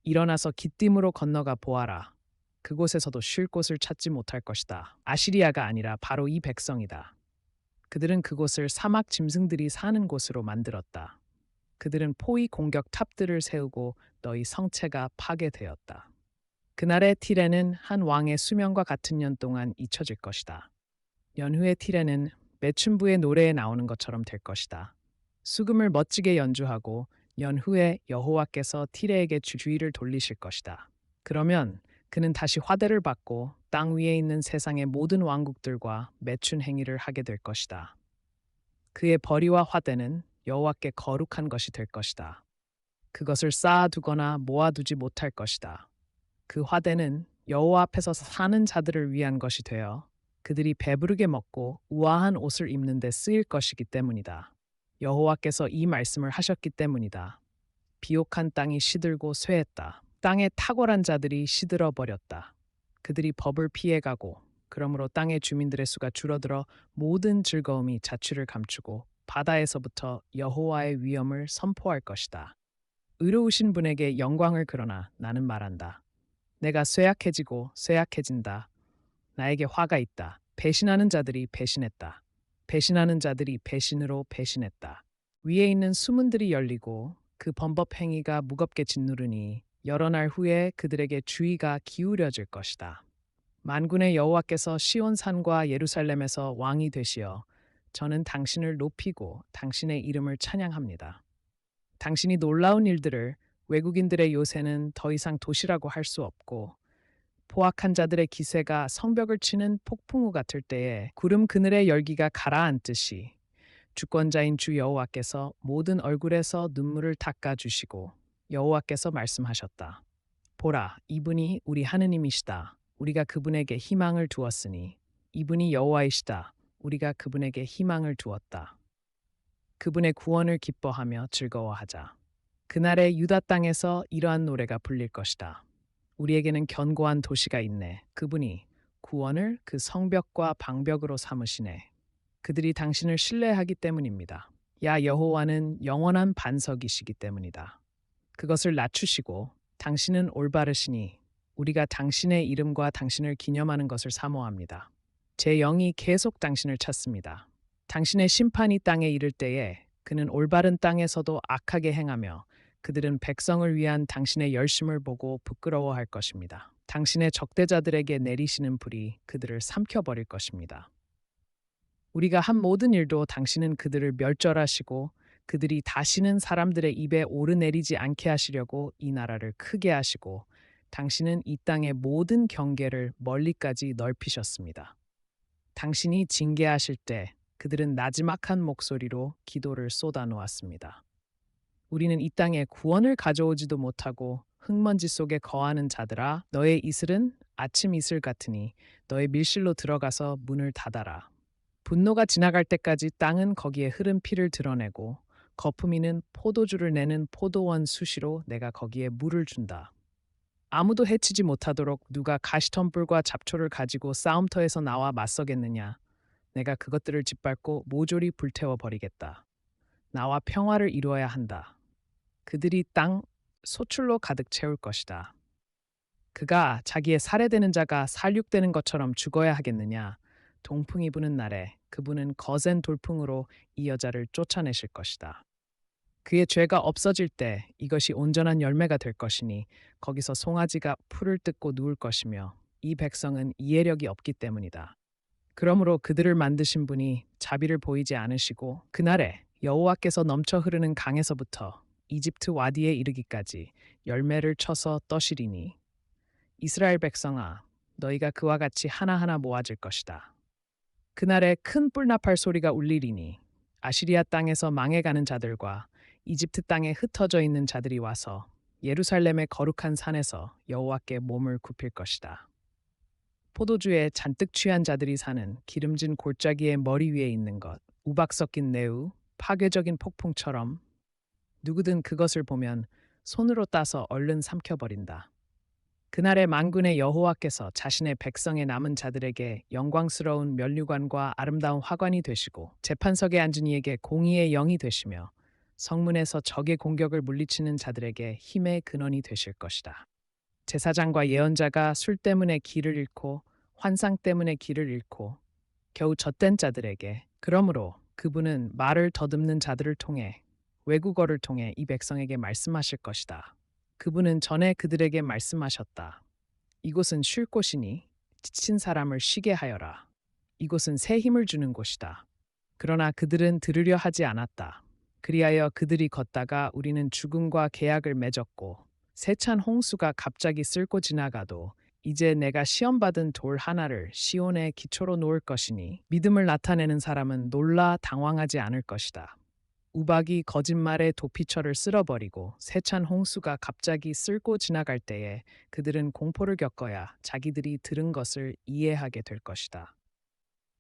일어나서 기띔으로 건너가 보아라. 그곳에서도 쉴 곳을 찾지 못할 것이다. 아시리아가 아니라 바로 이 백성이다. 그들은 그곳을 사막 짐승들이 사는 곳으로 만들었다. 그들은 포위 공격 탑들을 세우고 너희 성체가 파괴되었다. 그날의 티레는 한 왕의 수명과 같은 년 동안 잊혀질 것이다. 연후의 티레는 매춘부의 노래에 나오는 것처럼 될 것이다. 수금을 멋지게 연주하고 연후에 여호와께서 티레에게 주의를 돌리실 것이다. 그러면 그는 다시 화대를 받고 땅 위에 있는 세상의 모든 왕국들과 매춘 행위를 하게 될 것이다. 그의 벌이와 화대는 여호와께 거룩한 것이 될 것이다. 그것을 쌓아두거나 모아두지 못할 것이다. 그 화대는 여호와 앞에서 사는 자들을 위한 것이 되어 그들이 배부르게 먹고 우아한 옷을 입는 데 쓰일 것이기 때문이다. 여호와께서 이 말씀을 하셨기 때문이다. 비옥한 땅이 시들고 쇠했다. 땅의 탁월한 자들이 시들어 버렸다. 그들이 법을 피해가고 그러므로 땅의 주민들의 수가 줄어들어 모든 즐거움이 자취를 감추고 바다에서부터 여호와의 위엄을 선포할 것이다. 의로우신 분에게 영광을 그러나 나는 말한다. 내가 쇠약해지고 쇠약해진다. 나에게 화가 있다. 배신하는 자들이 배신했다. 배신하는 자들이 배신으로 배신했다. 위에 있는 수문들이 열리고 그 범법 행위가 무겁게 짓누르니 여러 날 후에 그들에게 주의가 기울여질 것이다. 만군의 여호와께서 시온산과 예루살렘에서 왕이 되시어 저는 당신을 높이고 당신의 이름을 찬양합니다. 당신이 놀라운 일들을 외국인들의 요새는 더 이상 도시라고 할 수 없고 포악한 자들의 기세가 성벽을 치는 폭풍우 같을 때에 구름 그늘의 열기가 가라앉듯이 주권자인 주 여호와께서 모든 얼굴에서 눈물을 닦아주시고 여호와께서 말씀하셨다. 보라, 이분이 우리 하느님이시다. 우리가 그분에게 희망을 두었으니 이분이 여호와이시다. 우리가 그분에게 희망을 두었다. 그분의 구원을 기뻐하며 즐거워하자. 그날에 유다 땅에서 이러한 노래가 불릴 것이다. 우리에게는 견고한 도시가 있네. 그분이 구원을 그 성벽과 방벽으로 삼으시네. 그들이 당신을 신뢰하기 때문입니다. 야 여호와는 영원한 반석이시기 때문이다. 그것을 낮추시고 당신은 올바르시니 우리가 당신의 이름과 당신을 기념하는 것을 사모합니다. 제 영이 계속 당신을 찾습니다. 당신의 심판이 땅에 이를 때에 그는 올바른 땅에서도 악하게 행하며 그들은 백성을 위한 당신의 열심을 보고 부끄러워할 것입니다. 당신의 적대자들에게 내리시는 불이 그들을 삼켜버릴 것입니다. 우리가 한 모든 일도 당신은 그들을 멸절하시고 그들이 다시는 사람들의 입에 오르내리지 않게 하시려고 이 나라를 크게 하시고 당신은 이 땅의 모든 경계를 멀리까지 넓히셨습니다. 당신이 징계하실 때 그들은 나지막한 목소리로 기도를 쏟아놓았습니다. 우리는 이 땅에 구원을 가져오지도 못하고 흙먼지 속에 거하는 자들아 너의 이슬은 아침 이슬 같으니 너의 밀실로 들어가서 문을 닫아라. 분노가 지나갈 때까지 땅은 거기에 흐른 피를 드러내고 거품이는 포도주를 내는 포도원 수시로 내가 거기에 물을 준다. 아무도 해치지 못하도록 누가 가시덤불과 잡초를 가지고 싸움터에서 나와 맞서겠느냐. 내가 그것들을 짓밟고 모조리 불태워 버리겠다. 나와 평화를 이루어야 한다. 그들이 땅 소출로 가득 채울 것이다. 그가 자기의 살해되는 자가 살육되는 것처럼 죽어야 하겠느냐. 동풍이 부는 날에 그분은 거센 돌풍으로 이 여자를 쫓아내실 것이다. 그의 죄가 없어질 때 이것이 온전한 열매가 될 것이니 거기서 송아지가 풀을 뜯고 누울 것이며 이 백성은 이해력이 없기 때문이다. 그러므로 그들을 만드신 분이 자비를 보이지 않으시고 그날에 여호와께서 넘쳐 흐르는 강에서부터 이집트 와디에 이르기까지 열매를 쳐서 떠시리니 이스라엘 백성아 너희가 그와 같이 하나하나 모아질 것이다. 그날에 큰 뿔나팔 소리가 울리리니 아시리아 땅에서 망해가는 자들과 이집트 땅에 흩어져 있는 자들이 와서 예루살렘의 거룩한 산에서 여호와께 몸을 굽힐 것이다. 포도주에 잔뜩 취한 자들이 사는 기름진 골짜기의 머리 위에 있는 것, 우박 섞인 내우, 파괴적인 폭풍처럼 누구든 그것을 보면 손으로 따서 얼른 삼켜버린다. 그날에 만군의 여호와께서 자신의 백성의 남은 자들에게 영광스러운 면류관과 아름다운 화관이 되시고 재판석에 앉은 이에게 공의의 영이 되시며 성문에서 적의 공격을 물리치는 자들에게 힘의 근원이 되실 것이다. 제사장과 예언자가 술 때문에 길을 잃고 환상 때문에 길을 잃고 겨우 젖된 자들에게 그러므로 그분은 말을 더듬는 자들을 통해 외국어를 통해 이 백성에게 말씀하실 것이다. 그분은 전에 그들에게 말씀하셨다. 이곳은 쉴 곳이니 지친 사람을 쉬게 하여라. 이곳은 새 힘을 주는 곳이다. 그러나 그들은 들으려 하지 않았다. 그리하여 그들이 걷다가 우리는 죽음과 계약을 맺었고 세찬 홍수가 갑자기 쓸고 지나가도 이제 내가 시험받은 돌 하나를 시온의 기초로 놓을 것이니 믿음을 나타내는 사람은 놀라 당황하지 않을 것이다. 우박이 거짓말의 도피처를 쓸어버리고 세찬 홍수가 갑자기 쓸고 지나갈 때에 그들은 공포를 겪어야 자기들이 들은 것을 이해하게 될 것이다.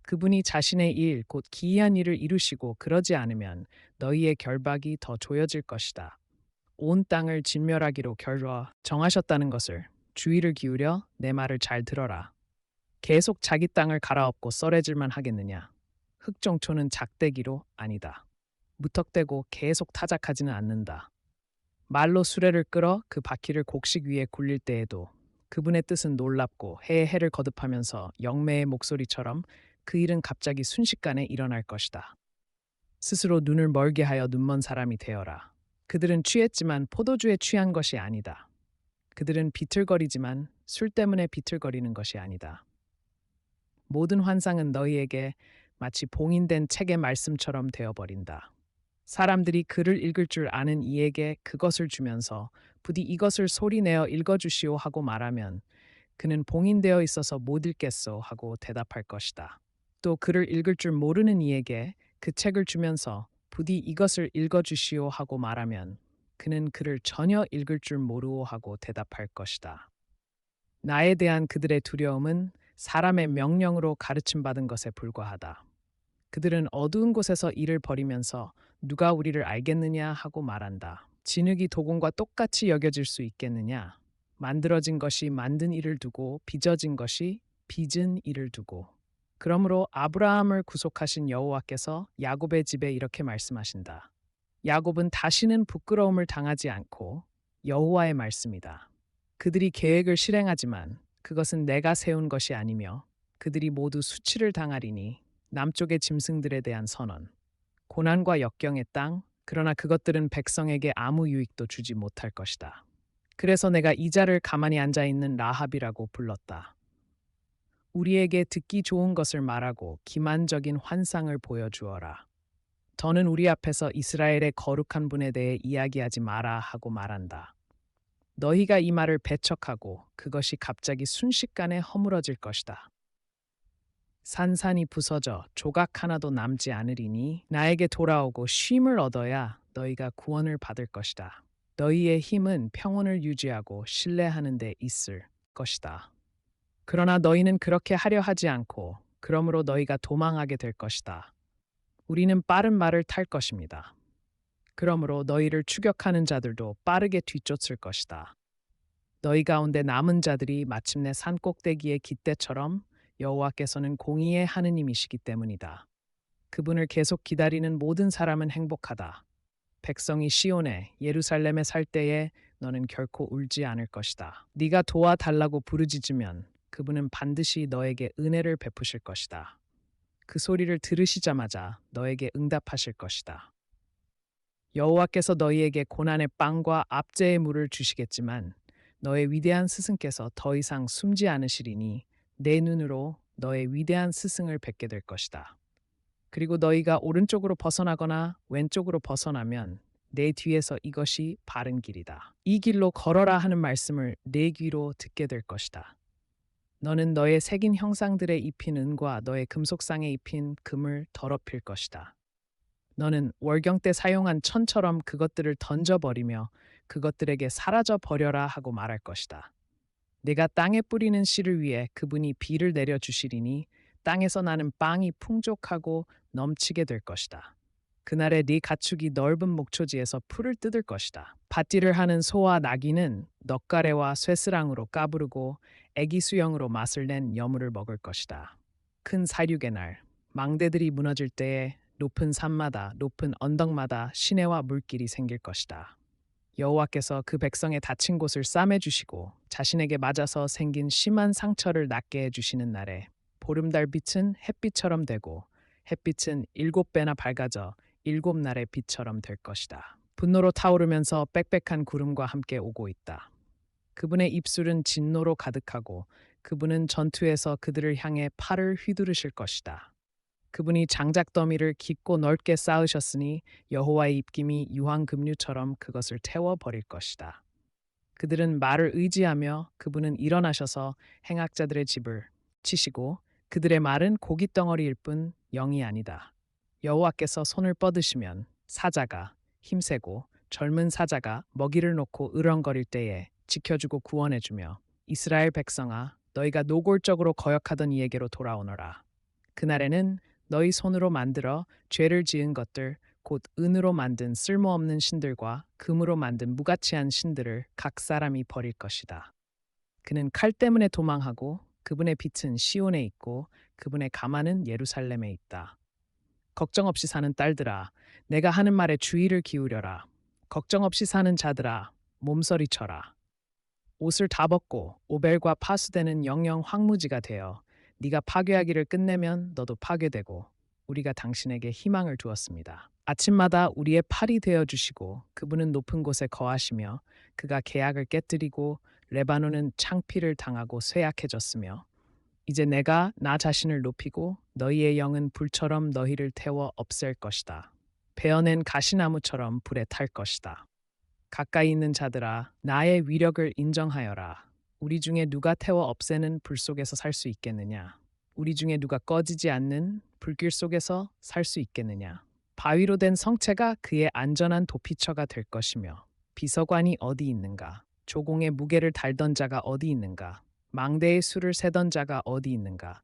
그분이 자신의 일, 곧 기이한 일을 이루시고 그러지 않으면 너희의 결박이 더 조여질 것이다. 온 땅을 진멸하기로 정하셨다는 것을 주의를 기울여 내 말을 잘 들어라. 계속 자기 땅을 갈아엎고 썰어질만 하겠느냐? 흑종초는 작대기로 아니다. 무턱대고 계속 타작하지는 않는다. 말로 수레를 끌어 그 바퀴를 곡식 위에 굴릴 때에도 그분의 뜻은 놀랍고 해에 해를 거듭하면서 영매의 목소리처럼 그 일은 갑자기 순식간에 일어날 것이다. 스스로 눈을 멀게 하여 눈먼 사람이 되어라. 그들은 취했지만 포도주에 취한 것이 아니다. 그들은 비틀거리지만 술 때문에 비틀거리는 것이 아니다. 모든 환상은 너희에게 마치 봉인된 책의 말씀처럼 되어버린다. 사람들이 글을 읽을 줄 아는 이에게 그것을 주면서 부디 이것을 소리내어 읽어주시오 하고 말하면 그는 봉인되어 있어서 못 읽겠소 하고 대답할 것이다. 또 글을 읽을 줄 모르는 이에게 그 책을 주면서 부디 이것을 읽어주시오 하고 말하면 그는 글을 전혀 읽을 줄 모르오 하고 대답할 것이다. 나에 대한 그들의 두려움은 사람의 명령으로 가르침받은 것에 불과하다. 그들은 어두운 곳에서 일을 벌이면서 누가 우리를 알겠느냐 하고 말한다. 진흙이 도공과 똑같이 여겨질 수 있겠느냐? 만들어진 것이 만든 일을 두고 빚어진 것이 빚은 일을 두고. 그러므로 아브라함을 구속하신 여호와께서 야곱의 집에 이렇게 말씀하신다. 야곱은 다시는 부끄러움을 당하지 않고 여호와의 말씀이다. 그들이 계획을 실행하지만 그것은 내가 세운 것이 아니며 그들이 모두 수치를 당하리니 남쪽의 짐승들에 대한 선언, 고난과 역경의 땅, 그러나 그것들은 백성에게 아무 유익도 주지 못할 것이다. 그래서 내가 이 자를 가만히 앉아 있는 라합이라고 불렀다. 우리에게 듣기 좋은 것을 말하고 기만적인 환상을 보여주어라. 더는 우리 앞에서 이스라엘의 거룩한 분에 대해 이야기하지 마라 하고 말한다. 너희가 이 말을 배척하고 그것이 갑자기 순식간에 허물어질 것이다. 산산이 부서져 조각 하나도 남지 않으리니 나에게 돌아오고 쉼을 얻어야 너희가 구원을 받을 것이다. 너희의 힘은 평온을 유지하고 신뢰하는 데 있을 것이다. 그러나 너희는 그렇게 하려 하지 않고 그러므로 너희가 도망하게 될 것이다. 우리는 빠른 말을 탈 것입니다. 그러므로 너희를 추격하는 자들도 빠르게 뒤쫓을 것이다. 너희 가운데 남은 자들이 마침내 산 꼭대기의 깃대처럼 여호와께서는 공의의 하느님이시기 때문이다. 그분을 계속 기다리는 모든 사람은 행복하다. 백성이 시온에 예루살렘에 살 때에 너는 결코 울지 않을 것이다. 네가 도와달라고 부르짖으면 그분은 반드시 너에게 은혜를 베푸실 것이다. 그 소리를 들으시자마자 너에게 응답하실 것이다. 여호와께서 너희에게 고난의 빵과 압제의 물을 주시겠지만 너의 위대한 스승께서 더 이상 숨지 않으시리니 내 눈으로 너의 위대한 스승을 뵙게 될 것이다. 그리고 너희가 오른쪽으로 벗어나거나 왼쪽으로 벗어나면 내 뒤에서 이것이 바른 길이다. 이 길로 걸어라 하는 말씀을 내 귀로 듣게 될 것이다. 너는 너의 새긴 형상들에 입힌 은과 너의 금속상에 입힌 금을 더럽힐 것이다. 너는 월경 때 사용한 천처럼 그것들을 던져버리며 그것들에게 사라져 버려라 하고 말할 것이다. 내가 땅에 뿌리는 씨를 위해 그분이 비를 내려 주시리니 땅에서 나는 빵이 풍족하고 넘치게 될 것이다. 그날에 네 가축이 넓은 목초지에서 풀을 뜯을 것이다. 밭일을 하는 소와 나귀는 넛가래와 쇠스랑으로 까부르고 애기 수염으로 맛을 낸 여물을 먹을 것이다. 큰 사륙의 날, 망대들이 무너질 때에 높은 산마다 높은 언덕마다 시내와 물길이 생길 것이다. 여호와께서 그 백성의 다친 곳을 싸매 주시고 자신에게 맞아서 생긴 심한 상처를 낫게 해 주시는 날에 보름달 빛은 햇빛처럼 되고 햇빛은 7배나 밝아져 7날의 빛처럼 될 것이다. 분노로 타오르면서 빽빽한 구름과 함께 오고 있다. 그분의 입술은 진노로 가득하고 그분은 전투에서 그들을 향해 팔을 휘두르실 것이다. 그분이 장작 더미를 깊고 넓게 쌓으셨으니 여호와의 입김이 유황금류처럼 그것을 태워 버릴 것이다. 그들은 말을 의지하며 그분은 일어나셔서 행악자들의 집을 치시고 그들의 말은 고깃덩어리일 뿐 영이 아니다. 여호와께서 손을 뻗으시면 사자가 힘세고 젊은 사자가 먹이를 놓고 으렁거릴 때에 지켜주고 구원해주며 이스라엘 백성아 너희가 노골적으로 거역하던 이에게로 돌아오너라. 그날에는 너희 손으로 만들어 죄를 지은 것들 곧 은으로 만든 쓸모없는 신들과 금으로 만든 무가치한 신들을 각 사람이 버릴 것이다. 그는 칼 때문에 도망하고 그분의 빛은 시온에 있고 그분의 가마는 예루살렘에 있다. 걱정 없이 사는 딸들아, 내가 하는 말에 주의를 기울여라. 걱정 없이 사는 자들아, 몸서리쳐라. 옷을 다 벗고 오벨과 파수되는 영영 황무지가 되어 네가 파괴하기를 끝내면 너도 파괴되고 우리가 당신에게 희망을 두었습니다. 아침마다 우리의 팔이 되어 주시고 그분은 높은 곳에 거하시며 그가 계약을 깨뜨리고 레바논은 창피를 당하고 쇠약해졌으며 이제 내가 나 자신을 높이고 너희의 영은 불처럼 너희를 태워 없앨 것이다. 베어낸 가시나무처럼 불에 탈 것이다. 가까이 있는 자들아 나의 위력을 인정하여라. 우리 중에 누가 태워 없애는 불 속에서 살 수 있겠느냐? 우리 중에 누가 꺼지지 않는 불길 속에서 살 수 있겠느냐? 바위로 된 성체가 그의 안전한 도피처가 될 것이며 비서관이 어디 있는가? 조공의 무게를 달던 자가 어디 있는가? 망대의 수를 세던 자가 어디 있는가?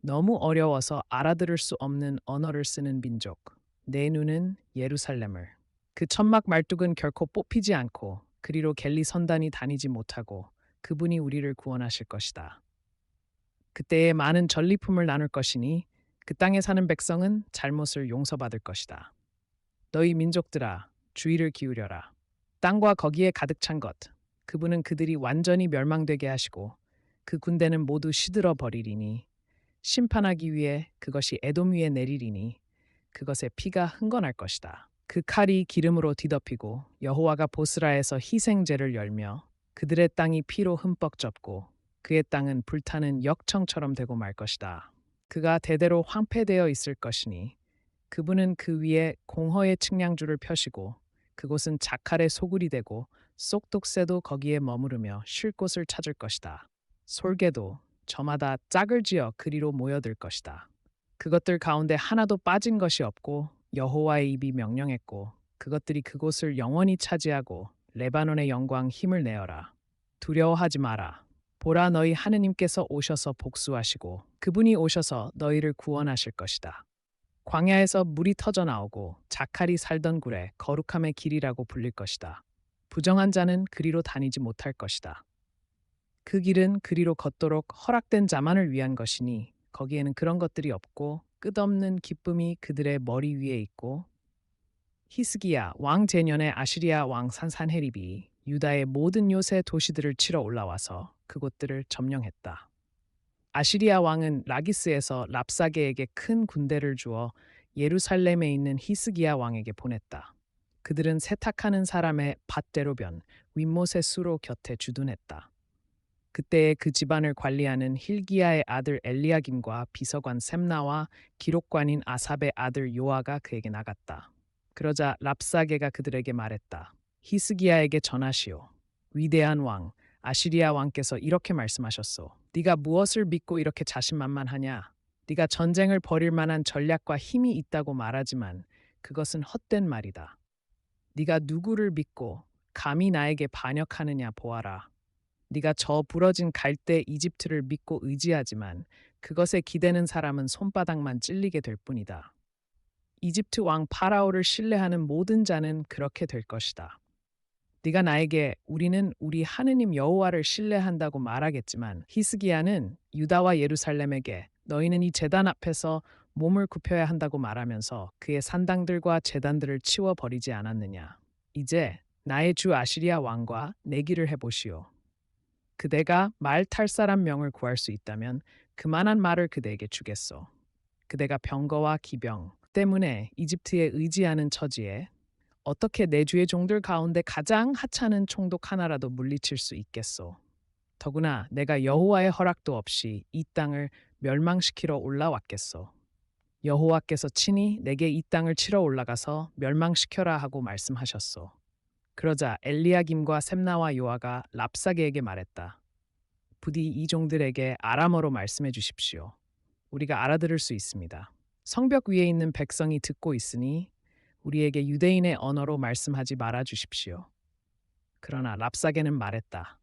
너무 어려워서 알아들을 수 없는 언어를 쓰는 민족. 내 눈은 예루살렘을. 그 천막 말뚝은 결코 뽑히지 않고 그리로 갤리 선단이 다니지 못하고 그분이 우리를 구원하실 것이다. 그때에 많은 전리품을 나눌 것이니 그 땅에 사는 백성은 잘못을 용서받을 것이다. 너희 민족들아 주의를 기울여라. 땅과 거기에 가득 찬 것. 그분은 그들이 완전히 멸망되게 하시고 그 군대는 모두 시들어 버리리니 심판하기 위해 그것이 에돔 위에 내리리니 그것의 피가 흥건할 것이다. 그 칼이 기름으로 뒤덮이고 여호와가 보스라에서 희생제를 열며 그들의 땅이 피로 흠뻑 젖고 그의 땅은 불타는 역청처럼 되고 말 것이다. 그가 대대로 황폐되어 있을 것이니 그분은 그 위에 공허의 측량줄을 펴시고 그곳은 자칼의 소굴이 되고 쏙독새도 거기에 머무르며 쉴 곳을 찾을 것이다. 솔개도 저마다 짝을 지어 그리로 모여들 것이다. 그것들 가운데 하나도 빠진 것이 없고 여호와의 입이 명령했고 그것들이 그곳을 영원히 차지하고 레바논의 영광 힘을 내어라. 두려워하지 마라. 보라 너희 하느님께서 오셔서 복수하시고 그분이 오셔서 너희를 구원하실 것이다. 광야에서 물이 터져 나오고 자칼이 살던 굴에 거룩함의 길이라고 불릴 것이다. 부정한 자는 그리로 다니지 못할 것이다. 그 길은 그리로 걷도록 허락된 자만을 위한 것이니 거기에는 그런 것들이 없고 끝없는 기쁨이 그들의 머리 위에 있고 히스기야 왕 제년에 아시리아 왕 산산헤립이 유다의 모든 요새 도시들을 치러 올라와서 그곳들을 점령했다. 아시리아 왕은 라기스에서 랍사게에게 큰 군대를 주어 예루살렘에 있는 히스기야 왕에게 보냈다. 그들은 세탁하는 사람의 밭대로 변 윗못의 수로 곁에 주둔했다. 그때에 그 집안을 관리하는 힐기야의 아들 엘리야김과 비서관 셈나와 기록관인 아삽의 아들 요아가 그에게 나갔다. 그러자 랍사게가 그들에게 말했다. 히스기야에게 전하시오. 위대한 왕, 아시리아 왕께서 이렇게 말씀하셨소. 네가 무엇을 믿고 이렇게 자신만만하냐? 네가 전쟁을 벌일 만한 전략과 힘이 있다고 말하지만 그것은 헛된 말이다. 네가 누구를 믿고 감히 나에게 반역하느냐 보아라. 네가 저 부러진 갈대 이집트를 믿고 의지하지만 그것에 기대는 사람은 손바닥만 찔리게 될 뿐이다. 이집트 왕 파라오를 신뢰하는 모든 자는 그렇게 될 것이다. 네가 나에게 우리는 우리 하느님 여호와를 신뢰한다고 말하겠지만 히스기야는 유다와 예루살렘에게 너희는 이 제단 앞에서 몸을 굽혀야 한다고 말하면서 그의 산당들과 제단들을 치워 버리지 않았느냐. 이제 나의 주 아시리아 왕과 내기를 해보시오. 그대가 말 탈 사람 명을 구할 수 있다면 그만한 말을 그대에게 주겠소. 그대가 병거와 기병 때문에 이집트에 의지하는 처지에 어떻게 내 주의 종들 가운데 가장 하찮은 총독 하나라도 물리칠 수 있겠소. 더구나 내가 여호와의 허락도 없이 이 땅을 멸망시키러 올라왔겠소. 여호와께서 친히 내게 이 땅을 치러 올라가서 멸망시켜라 하고 말씀하셨소. 그러자 엘리야김과 셈나와 요아가 랍사게에게 말했다. 부디 이 종들에게 아람어로 말씀해 주십시오. 우리가 알아들을 수 있습니다. 성벽 위에 있는 백성이 듣고 있으니 우리에게 유대인의 언어로 말씀하지 말아 주십시오. 그러나 랍사게는 말했다.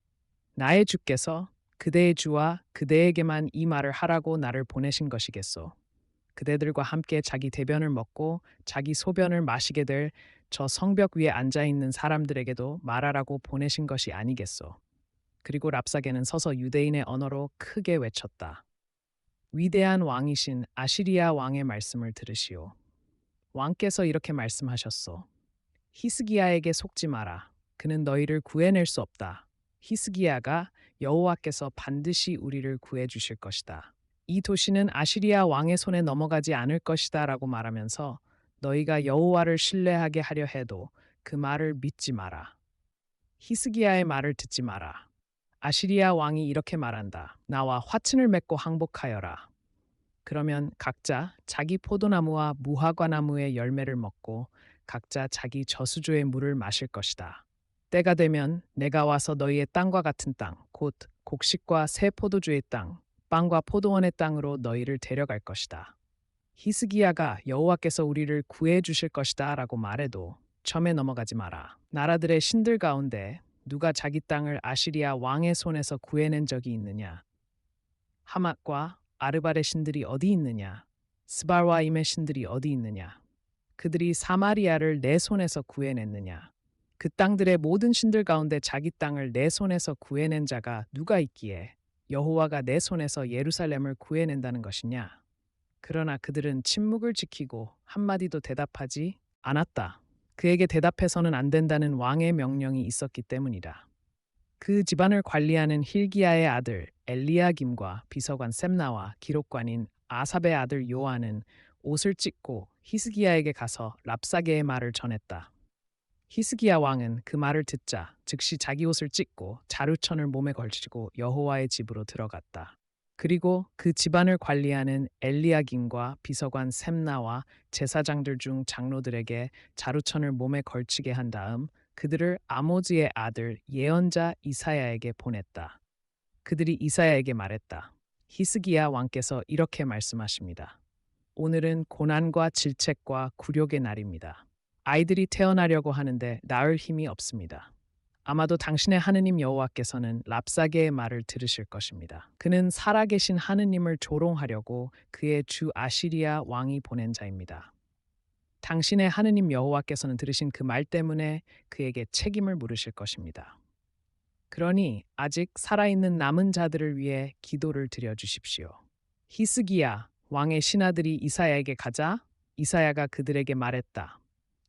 나의 주께서 그대의 주와 그대에게만 이 말을 하라고 나를 보내신 것이겠소. 그대들과 함께 자기 대변을 먹고 자기 소변을 마시게 될 저 성벽 위에 앉아 있는 사람들에게도 말하라고 보내신 것이 아니겠소. 그리고 랍사게는 서서 유대인의 언어로 크게 외쳤다. 위대한 왕이신 아시리아 왕의 말씀을 들으시오. 왕께서 이렇게 말씀하셨소. 히스기야에게 속지 마라. 그는 너희를 구해낼 수 없다. 히스기야가 여호와께서 반드시 우리를 구해 주실 것이다. 이 도시는 아시리아 왕의 손에 넘어가지 않을 것이다 라고 말하면서 너희가 여호와를 신뢰하게 하려 해도 그 말을 믿지 마라. 히스기야의 말을 듣지 마라. 아시리아 왕이 이렇게 말한다. 나와 화친을 맺고 항복하여라. 그러면 각자 자기 포도나무와 무화과 나무의 열매를 먹고 각자 자기 저수조의 물을 마실 것이다. 때가 되면 내가 와서 너희의 땅과 같은 땅, 곧 곡식과 새 포도주의 땅, 빵과 포도원의 땅으로 너희를 데려갈 것이다. 히스기야가 여호와께서 우리를 구해 주실 것이다 라고 말해도 점에 넘어가지 마라. 나라들의 신들 가운데 누가 자기 땅을 아시리아 왕의 손에서 구해낸 적이 있느냐? 하맛과 아르발의 신들이 어디 있느냐? 스발와임의 신들이 어디 있느냐? 그들이 사마리아를 내 손에서 구해냈느냐? 그 땅들의 모든 신들 가운데 자기 땅을 내 손에서 구해낸 자가 누가 있기에 여호와가 내 손에서 예루살렘을 구해낸다는 것이냐? 그러나 그들은 침묵을 지키고 한마디도 대답하지 않았다. 그에게 대답해서는 안 된다는 왕의 명령이 있었기 때문이다. 그 집안을 관리하는 힐기야의 아들 엘리야김과 비서관 셈나와 기록관인 아삽의 아들 요아는 옷을 찢고 히스기야에게 가서 랍사게의 말을 전했다. 히스기야 왕은 그 말을 듣자 즉시 자기 옷을 찢고 자루천을 몸에 걸치고 여호와의 집으로 들어갔다. 그리고 그 집안을 관리하는 엘리야김과 비서관 셈나와 제사장들 중 장로들에게 자루천을 몸에 걸치게 한 다음 그들을 아모즈의 아들 예언자 이사야에게 보냈다. 그들이 이사야에게 말했다. 히스기야 왕께서 이렇게 말씀하십니다. 오늘은 고난과 질책과 굴욕의 날입니다. 아이들이 태어나려고 하는데 낳을 힘이 없습니다. 아마도 당신의 하느님 여호와께서는 랍사게의 말을 들으실 것입니다. 그는 살아계신 하느님을 조롱하려고 그의 주 아시리아 왕이 보낸 자입니다. 당신의 하느님 여호와께서는 들으신 그 말 때문에 그에게 책임을 물으실 것입니다. 그러니 아직 살아있는 남은 자들을 위해 기도를 드려 주십시오. 히스기야 왕의 신하들이 이사야에게 가자 이사야가 그들에게 말했다.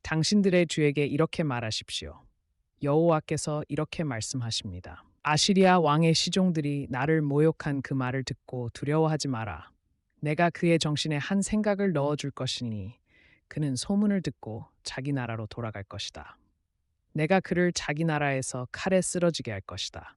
당신들의 주에게 이렇게 말하십시오. 여호와께서 이렇게 말씀하십니다. 아시리아 왕의 시종들이 나를 모욕한 그 말을 듣고 두려워하지 마라. 내가 그의 정신에 한 생각을 넣어줄 것이니 그는 소문을 듣고 자기 나라로 돌아갈 것이다. 내가 그를 자기 나라에서 칼에 쓰러지게 할 것이다.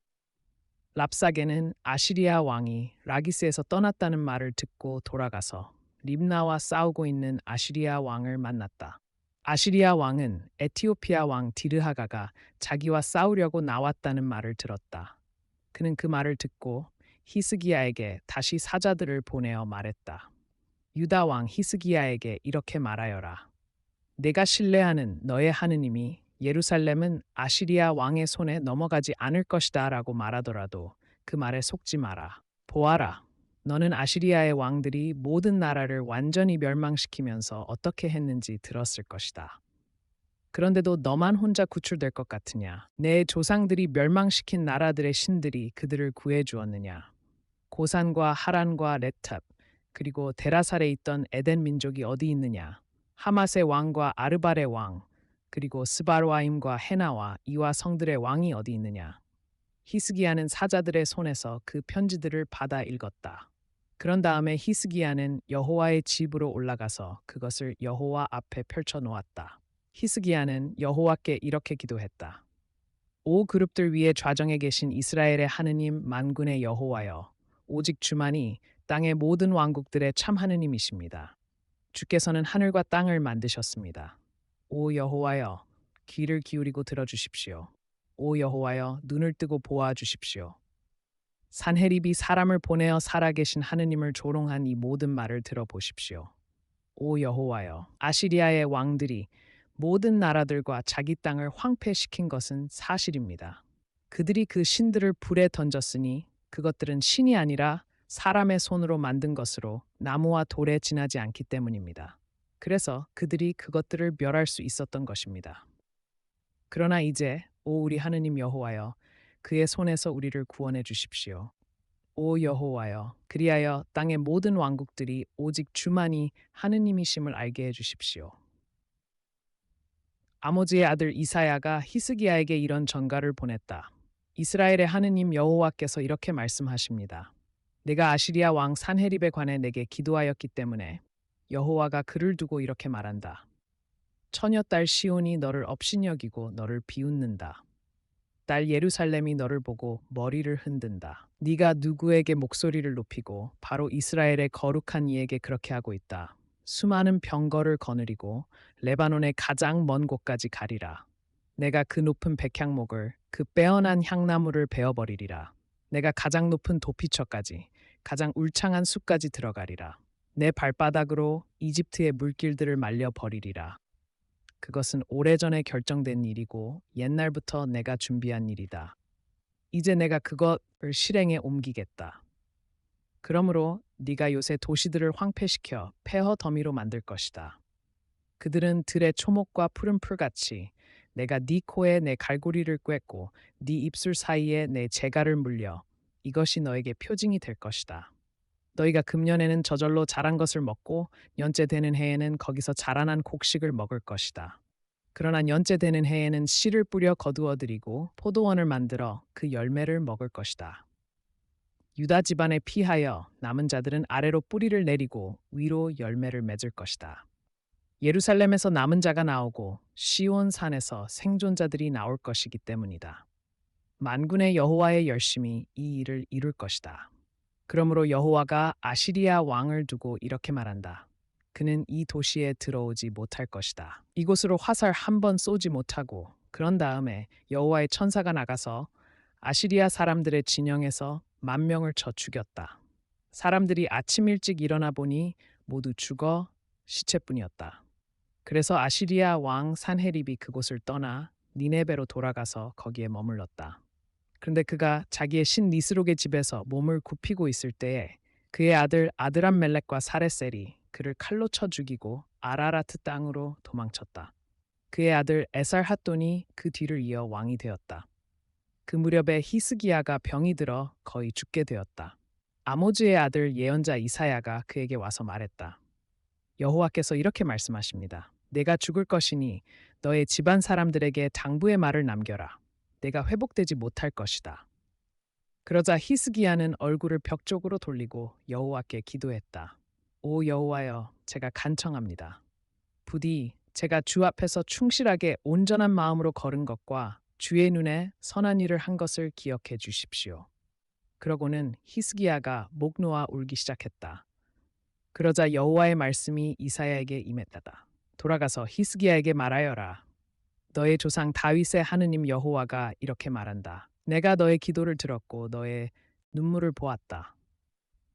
랍사게는 아시리아 왕이 라기스에서 떠났다는 말을 듣고 돌아가서 립나와 싸우고 있는 아시리아 왕을 만났다. 아시리아 왕은 에티오피아 왕 디르하가가 자기와 싸우려고 나왔다는 말을 들었다. 그는 그 말을 듣고 히스기야에게 다시 사자들을 보내어 말했다. 유다 왕 히스기야에게 이렇게 말하여라. 내가 신뢰하는 너의 하느님이 예루살렘은 아시리아 왕의 손에 넘어가지 않을 것이다 라고 말하더라도 그 말에 속지 마라. 보아라. 너는 아시리아의 왕들이 모든 나라를 완전히 멸망시키면서 어떻게 했는지 들었을 것이다. 그런데도 너만 혼자 구출될 것 같으냐? 내 조상들이 멸망시킨 나라들의 신들이 그들을 구해 주었느냐? 고산과 하란과 레탑, 그리고 데라살에 있던 에덴 민족이 어디 있느냐? 하맛의 왕과 아르발의 왕, 그리고 스바르와임과 헤나와 이와 성들의 왕이 어디 있느냐? 히스기야는 사자들의 손에서 그 편지들을 받아 읽었다. 그런 다음에 히스기야는 여호와의 집으로 올라가서 그것을 여호와 앞에 펼쳐 놓았다. 히스기야는 여호와께 이렇게 기도했다. 오 그룹들 위에 좌정에 계신 이스라엘의 하느님 만군의 여호와여, 오직 주만이 땅의 모든 왕국들의 참 하느님이십니다. 주께서는 하늘과 땅을 만드셨습니다. 오 여호와여, 귀를 기울이고 들어주십시오. 오 여호와여, 눈을 뜨고 보아 주십시오. 산헤립이 사람을 보내어 살아계신 하느님을 조롱한 이 모든 말을 들어보십시오. 오 여호와여, 아시리아의 왕들이 모든 나라들과 자기 땅을 황폐시킨 것은 사실입니다. 그들이 그 신들을 불에 던졌으니 그것들은 신이 아니라 사람의 손으로 만든 것으로 나무와 돌에 지나지 않기 때문입니다. 그래서 그들이 그것들을 멸할 수 있었던 것입니다. 그러나 이제 오 우리 하느님 여호와여, 그의 손에서 우리를 구원해 주십시오. 오 여호와여, 그리하여 땅의 모든 왕국들이 오직 주만이 하느님이심을 알게 해 주십시오. 아모즈의 아들 이사야가 히스기야에게 이런 전가를 보냈다. 이스라엘의 하느님 여호와께서 이렇게 말씀하십니다. 내가 아시리아 왕 산헤립에 관해 내게 기도하였기 때문에 여호와가 그를 두고 이렇게 말한다. 처녀딸 시온이 너를 업신여기고 너를 비웃는다. 딸 예루살렘이 너를 보고 머리를 흔든다. 네가 누구에게 목소리를 높이고 바로 이스라엘의 거룩한 이에게 그렇게 하고 있다. 수많은 병거를 거느리고 레바논의 가장 먼 곳까지 가리라. 내가 그 높은 백향목을 그 빼어난 향나무를 베어버리리라. 내가 가장 높은 도피처까지 가장 울창한 숲까지 들어가리라. 내 발바닥으로 이집트의 물길들을 말려버리리라. 그것은 오래전에 결정된 일이고 옛날부터 내가 준비한 일이다. 이제 내가 그것을 실행에 옮기겠다. 그러므로 네가 요새 도시들을 황폐시켜 폐허 더미로 만들 것이다. 그들은 들의 초목과 푸른 풀같이 내가 네 코에 내 갈고리를 꿰고 네 입술 사이에 내 재갈을 물려 이것이 너에게 표징이 될 것이다. 너희가 금년에는 저절로 자란 것을 먹고 년째 되는 해에는 거기서 자라난 곡식을 먹을 것이다. 그러나 년째 되는 해에는 씨를 뿌려 거두어들이고 포도원을 만들어 그 열매를 먹을 것이다. 유다 집안에 피하여 남은 자들은 아래로 뿌리를 내리고 위로 열매를 맺을 것이다. 예루살렘에서 남은 자가 나오고 시온 산에서 생존자들이 나올 것이기 때문이다. 만군의 여호와의 열심이 이 일을 이룰 것이다. 그러므로 여호와가 아시리아 왕을 두고 이렇게 말한다. 그는 이 도시에 들어오지 못할 것이다. 이곳으로 화살 한 번 쏘지 못하고 그런 다음에 여호와의 천사가 나가서 아시리아 사람들의 진영에서 10,000명을 쳐 죽였다. 사람들이 아침 일찍 일어나 보니 모두 죽어 시체뿐이었다. 그래서 아시리아 왕 산헤립이 그곳을 떠나 니네베로 돌아가서 거기에 머물렀다. 그런데 그가 자기의 신 니스록의 집에서 몸을 굽히고 있을 때에 그의 아들 아드람멜렉과 사레셀이 그를 칼로 쳐 죽이고 아라라트 땅으로 도망쳤다. 그의 아들 에살핫돈이 그 뒤를 이어 왕이 되었다. 그 무렵에 히스기야가 병이 들어 거의 죽게 되었다. 아모즈의 아들 예언자 이사야가 그에게 와서 말했다. 여호와께서 이렇게 말씀하십니다. 내가 죽을 것이니 너의 집안 사람들에게 당부의 말을 남겨라. 내가 회복되지 못할 것이다. 그러자 히스기야는 얼굴을 벽 쪽으로 돌리고 여호와께 기도했다. 오 여호와여, 제가 간청합니다. 부디 제가 주 앞에서 충실하게 온전한 마음으로 걸은 것과 주의 눈에 선한 일을 한 것을 기억해 주십시오. 그러고는 히스기야가 목 놓아 울기 시작했다. 그러자 여호와의 말씀이 이사야에게 임했다. 돌아가서 히스기야에게 말하여라. 너의 조상 다윗의 하느님 여호와가 이렇게 말한다. 내가 너의 기도를 들었고 너의 눈물을 보았다.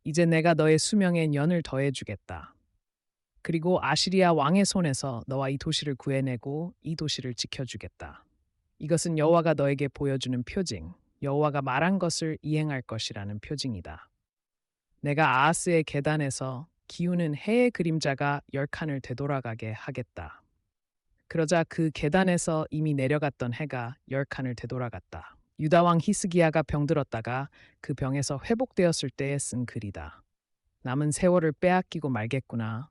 이제 내가 너의 수명에 년을 더해 주겠다. 그리고 아시리아 왕의 손에서 너와 이 도시를 구해내고 이 도시를 지켜주겠다. 이것은 여호와가 너에게 보여주는 표징, 여호와가 말한 것을 이행할 것이라는 표징이다. 내가 아하스의 계단에서 기우는 해의 그림자가 10칸을 되돌아가게 하겠다. 그러자 그 계단에서 이미 내려갔던 해가 10칸을 되돌아갔다. 유다 왕 히스기야가 병들었다가 그 병에서 회복되었을 때에 쓴 글이다. 남은 세월을 빼앗기고 말겠구나.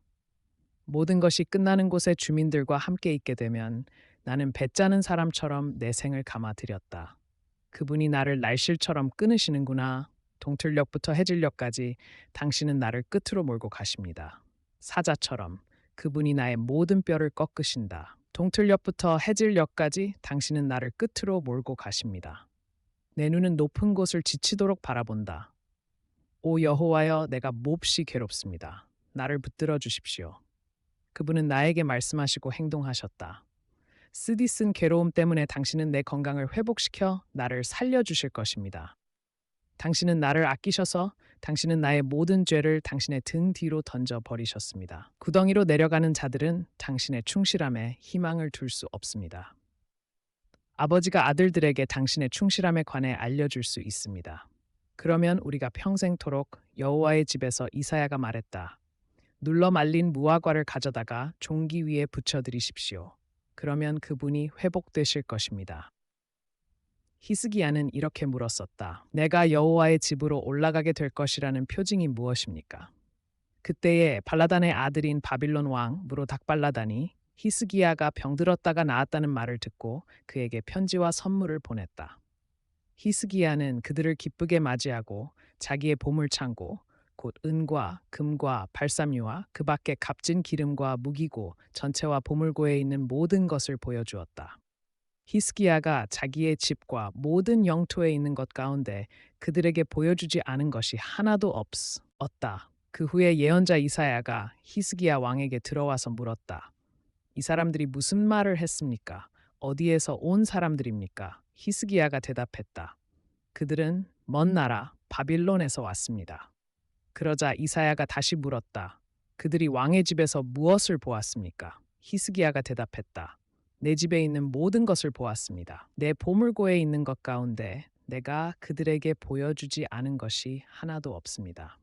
모든 것이 끝나는 곳에 주민들과 함께 있게 되면 나는 배 짜는 사람처럼 내 생을 감아들였다. 그분이 나를 날실처럼 끊으시는구나. 동틀녘부터 해질녘까지 당신은 나를 끝으로 몰고 가십니다. 사자처럼 그분이 나의 모든 뼈를 꺾으신다. 동틀녘부터 해질녘까지 당신은 나를 끝으로 몰고 가십니다. 내 눈은 높은 곳을 지치도록 바라본다. 오 여호와여, 내가 몹시 괴롭습니다. 나를 붙들어 주십시오. 그분은 나에게 말씀하시고 행동하셨다. 쓰디쓴 괴로움 때문에 당신은 내 건강을 회복시켜 나를 살려주실 것입니다. 당신은 나를 아끼셔서 당신은 나의 모든 죄를 당신의 등 뒤로 던져 버리셨습니다. 구덩이로 내려가는 자들은 당신의 충실함에 희망을 둘 수 없습니다. 아버지가 아들들에게 당신의 충실함에 관해 알려줄 수 있습니다. 그러면 우리가 평생토록 여호와의 집에서 이사야가 말했다. 눌러 말린 무화과를 가져다가 종기 위에 붙여드리십시오. 그러면 그분이 회복되실 것입니다. 히스기야는 이렇게 물었었다. 내가 여호와의 집으로 올라가게 될 것이라는 표징이 무엇입니까? 그때에 발라단의 아들인 바빌론 왕 무로닥발라단이 히스기야가 병들었다가 나았다는 말을 듣고 그에게 편지와 선물을 보냈다. 히스기야는 그들을 기쁘게 맞이하고 자기의 보물창고 곧 은과 금과 발삼유와 그 밖에 값진 기름과 무기고 전체와 보물고에 있는 모든 것을 보여주었다. 히스기야가 자기의 집과 모든 영토에 있는 것 가운데 그들에게 보여주지 않은 것이 하나도 없었다. 그 후에 예언자 이사야가 히스기야 왕에게 들어와서 물었다. 이 사람들이 무슨 말을 했습니까? 어디에서 온 사람들입니까? 히스기야가 대답했다. 그들은 먼 나라 바빌론에서 왔습니다. 그러자 이사야가 다시 물었다. 그들이 왕의 집에서 무엇을 보았습니까? 히스기야가 대답했다. 내 집에 있는 모든 것을 보았습니다. 내 보물고에 있는 것 가운데 내가 그들에게 보여주지 않은 것이 하나도 없습니다.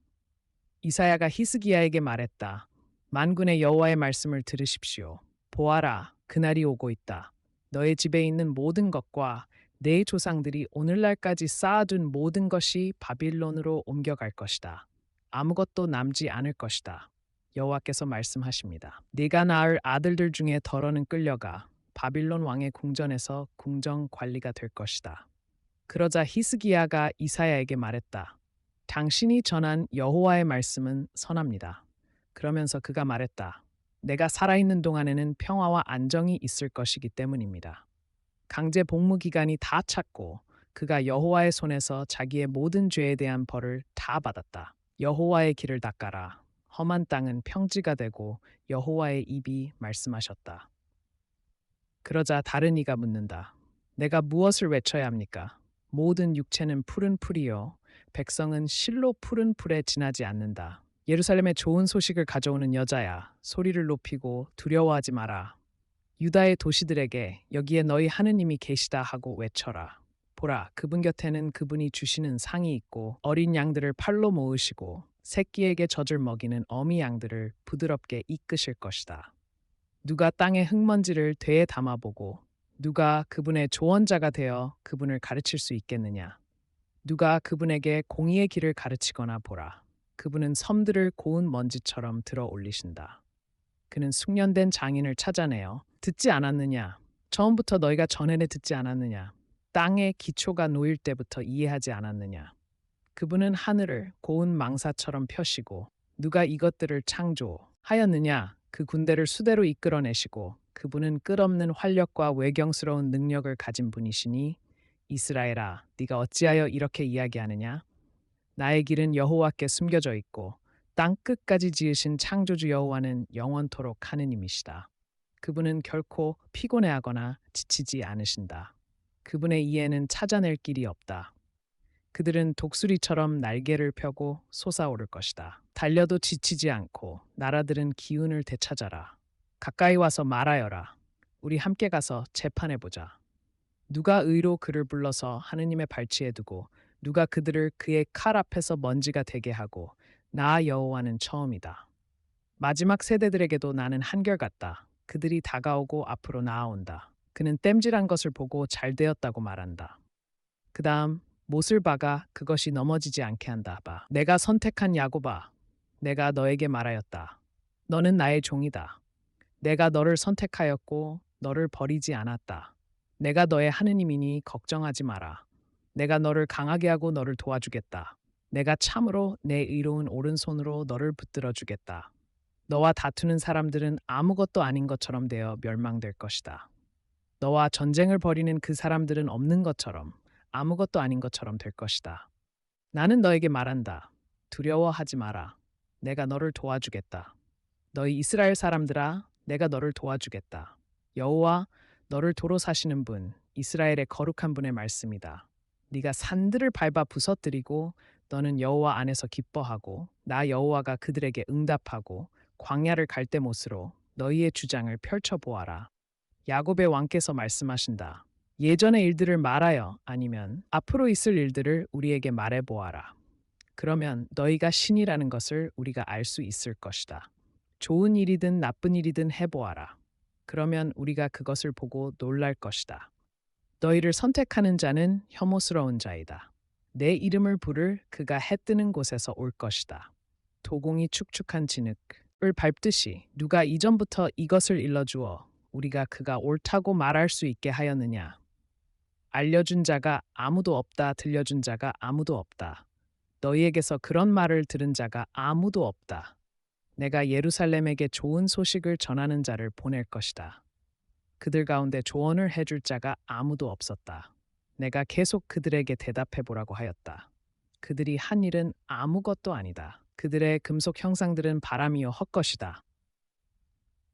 이사야가 히스기야에게 말했다. 만군의 여호와의 말씀을 들으십시오. 보아라, 그날이 오고 있다. 너의 집에 있는 모든 것과 내 조상들이 오늘날까지 쌓아둔 모든 것이 바빌론으로 옮겨갈 것이다. 아무것도 남지 않을 것이다. 여호와께서 말씀하십니다. 네가 낳을 아들들 중에 덜어는 끌려가 바빌론 왕의 궁전에서 궁정 관리가 될 것이다. 그러자 히스기야가 이사야에게 말했다. 당신이 전한 여호와의 말씀은 선합니다. 그러면서 그가 말했다. 내가 살아있는 동안에는 평화와 안정이 있을 것이기 때문입니다. 강제 복무 기간이 다 찼고 그가 여호와의 손에서 자기의 모든 죄에 대한 벌을 다 받았다. 여호와의 길을 닦아라. 험한 땅은 평지가 되고 여호와의 입이 말씀하셨다. 그러자 다른 이가 묻는다. 내가 무엇을 외쳐야 합니까? 모든 육체는 푸른 풀이요. 백성은 실로 푸른 풀에 지나지 않는다. 예루살렘에 좋은 소식을 가져오는 여자야. 소리를 높이고 두려워하지 마라. 유다의 도시들에게 여기에 너희 하느님이 계시다 하고 외쳐라. 보라, 그분 곁에는 그분이 주시는 상이 있고 어린 양들을 팔로 모으시고 새끼에게 젖을 먹이는 어미 양들을 부드럽게 이끄실 것이다. 누가 땅의 흙먼지를 되에 담아보고 누가 그분의 조언자가 되어 그분을 가르칠 수 있겠느냐? 누가 그분에게 공의의 길을 가르치거나 보라. 그분은 섬들을 고운 먼지처럼 들어 올리신다. 그는 숙련된 장인을 찾아내어 듣지 않았느냐? 처음부터 너희가 전에는 듣지 않았느냐? 땅의 기초가 놓일 때부터 이해하지 않았느냐? 그분은 하늘을 고운 망사처럼 펴시고 누가 이것들을 창조하였느냐? 그 군대를 수대로 이끌어내시고 그분은 끝없는 활력과 외경스러운 능력을 가진 분이시니 이스라엘아, 네가 어찌하여 이렇게 이야기하느냐? 나의 길은 여호와께 숨겨져 있고 땅 끝까지 지으신 창조주 여호와는 영원토록 하느님이시다. 그분은 결코 피곤해하거나 지치지 않으신다. 그분의 이해는 찾아낼 길이 없다. 그들은 독수리처럼 날개를 펴고 솟아오를 것이다. 달려도 지치지 않고 나라들은 기운을 되찾아라. 가까이 와서 말하여라. 우리 함께 가서 재판해보자. 누가 의로 그를 불러서 하느님의 발치에 두고 누가 그들을 그의 칼 앞에서 먼지가 되게 하고 나 여호와는 처음이다. 마지막 세대들에게도 나는 한결같다. 그들이 다가오고 앞으로 나아온다. 그는 땜질한 것을 보고 잘 되었다고 말한다. 그 다음 못을 박아 그것이 넘어지지 않게 한다. 봐. 내가 선택한 야곱아. 내가 너에게 말하였다. 너는 나의 종이다. 내가 너를 선택하였고 너를 버리지 않았다. 내가 너의 하느님이니 걱정하지 마라. 내가 너를 강하게 하고 너를 도와주겠다. 내가 참으로 내 의로운 오른손으로 너를 붙들어 주겠다. 너와 다투는 사람들은 아무것도 아닌 것처럼 되어 멸망될 것이다. 너와 전쟁을 벌이는 그 사람들은 없는 것처럼 아무것도 아닌 것처럼 될 것이다. 나는 너에게 말한다. 두려워하지 마라. 내가 너를 도와주겠다. 너희 이스라엘 사람들아, 내가 너를 도와주겠다. 여호와 너를 도로 사시는 분, 이스라엘의 거룩한 분의 말씀이다. 네가 산들을 밟아 부서뜨리고 너는 여호와 안에서 기뻐하고 나 여호와가 그들에게 응답하고 광야를 갈대못으로 너희의 주장을 펼쳐 보아라. 야곱의 왕께서 말씀하신다. 예전의 일들을 말하여 아니면 앞으로 있을 일들을 우리에게 말해 보아라. 그러면 너희가 신이라는 것을 우리가 알 수 있을 것이다. 좋은 일이든 나쁜 일이든 해보아라. 그러면 우리가 그것을 보고 놀랄 것이다. 너희를 선택하는 자는 혐오스러운 자이다. 내 이름을 부를 그가 해 뜨는 곳에서 올 것이다. 도공이 축축한 진흙을 밟듯이 누가 이전부터 이것을 일러주어 우리가 그가 옳다고 말할 수 있게 하였느냐. 알려준 자가 아무도 없다. 들려준 자가 아무도 없다. 너희에게서 그런 말을 들은 자가 아무도 없다. 내가 예루살렘에게 좋은 소식을 전하는 자를 보낼 것이다. 그들 가운데 조언을 해줄 자가 아무도 없었다. 내가 계속 그들에게 대답해 보라고 하였다. 그들이 한 일은 아무것도 아니다. 그들의 금속 형상들은 바람이요 헛것이다.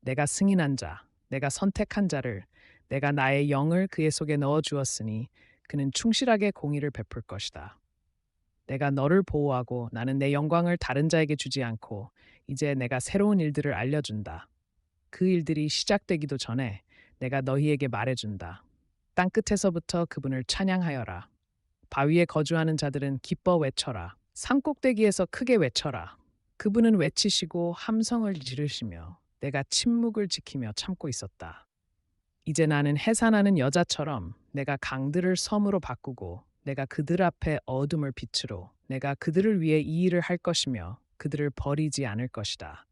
내가 승인한 자, 내가 선택한 자를, 내가 나의 영을 그의 속에 넣어 주었으니 그는 충실하게 공의를 베풀 것이다. 내가 너를 보호하고 나는 내 영광을 다른 자에게 주지 않고 이제 내가 새로운 일들을 알려준다. 그 일들이 시작되기도 전에 내가 너희에게 말해준다. 땅 끝에서부터 그분을 찬양하여라. 바위에 거주하는 자들은 기뻐 외쳐라. 산 꼭대기에서 크게 외쳐라. 그분은 외치시고 함성을 지르시며 내가 침묵을 지키며 참고 있었다. 이제 나는 해산하는 여자처럼 내가 강들을 섬으로 바꾸고 내가 그들 앞에 어둠을 빛으로 내가 그들을 위해 이 일을 할 것이며 그들을 버리지 않을 것이다.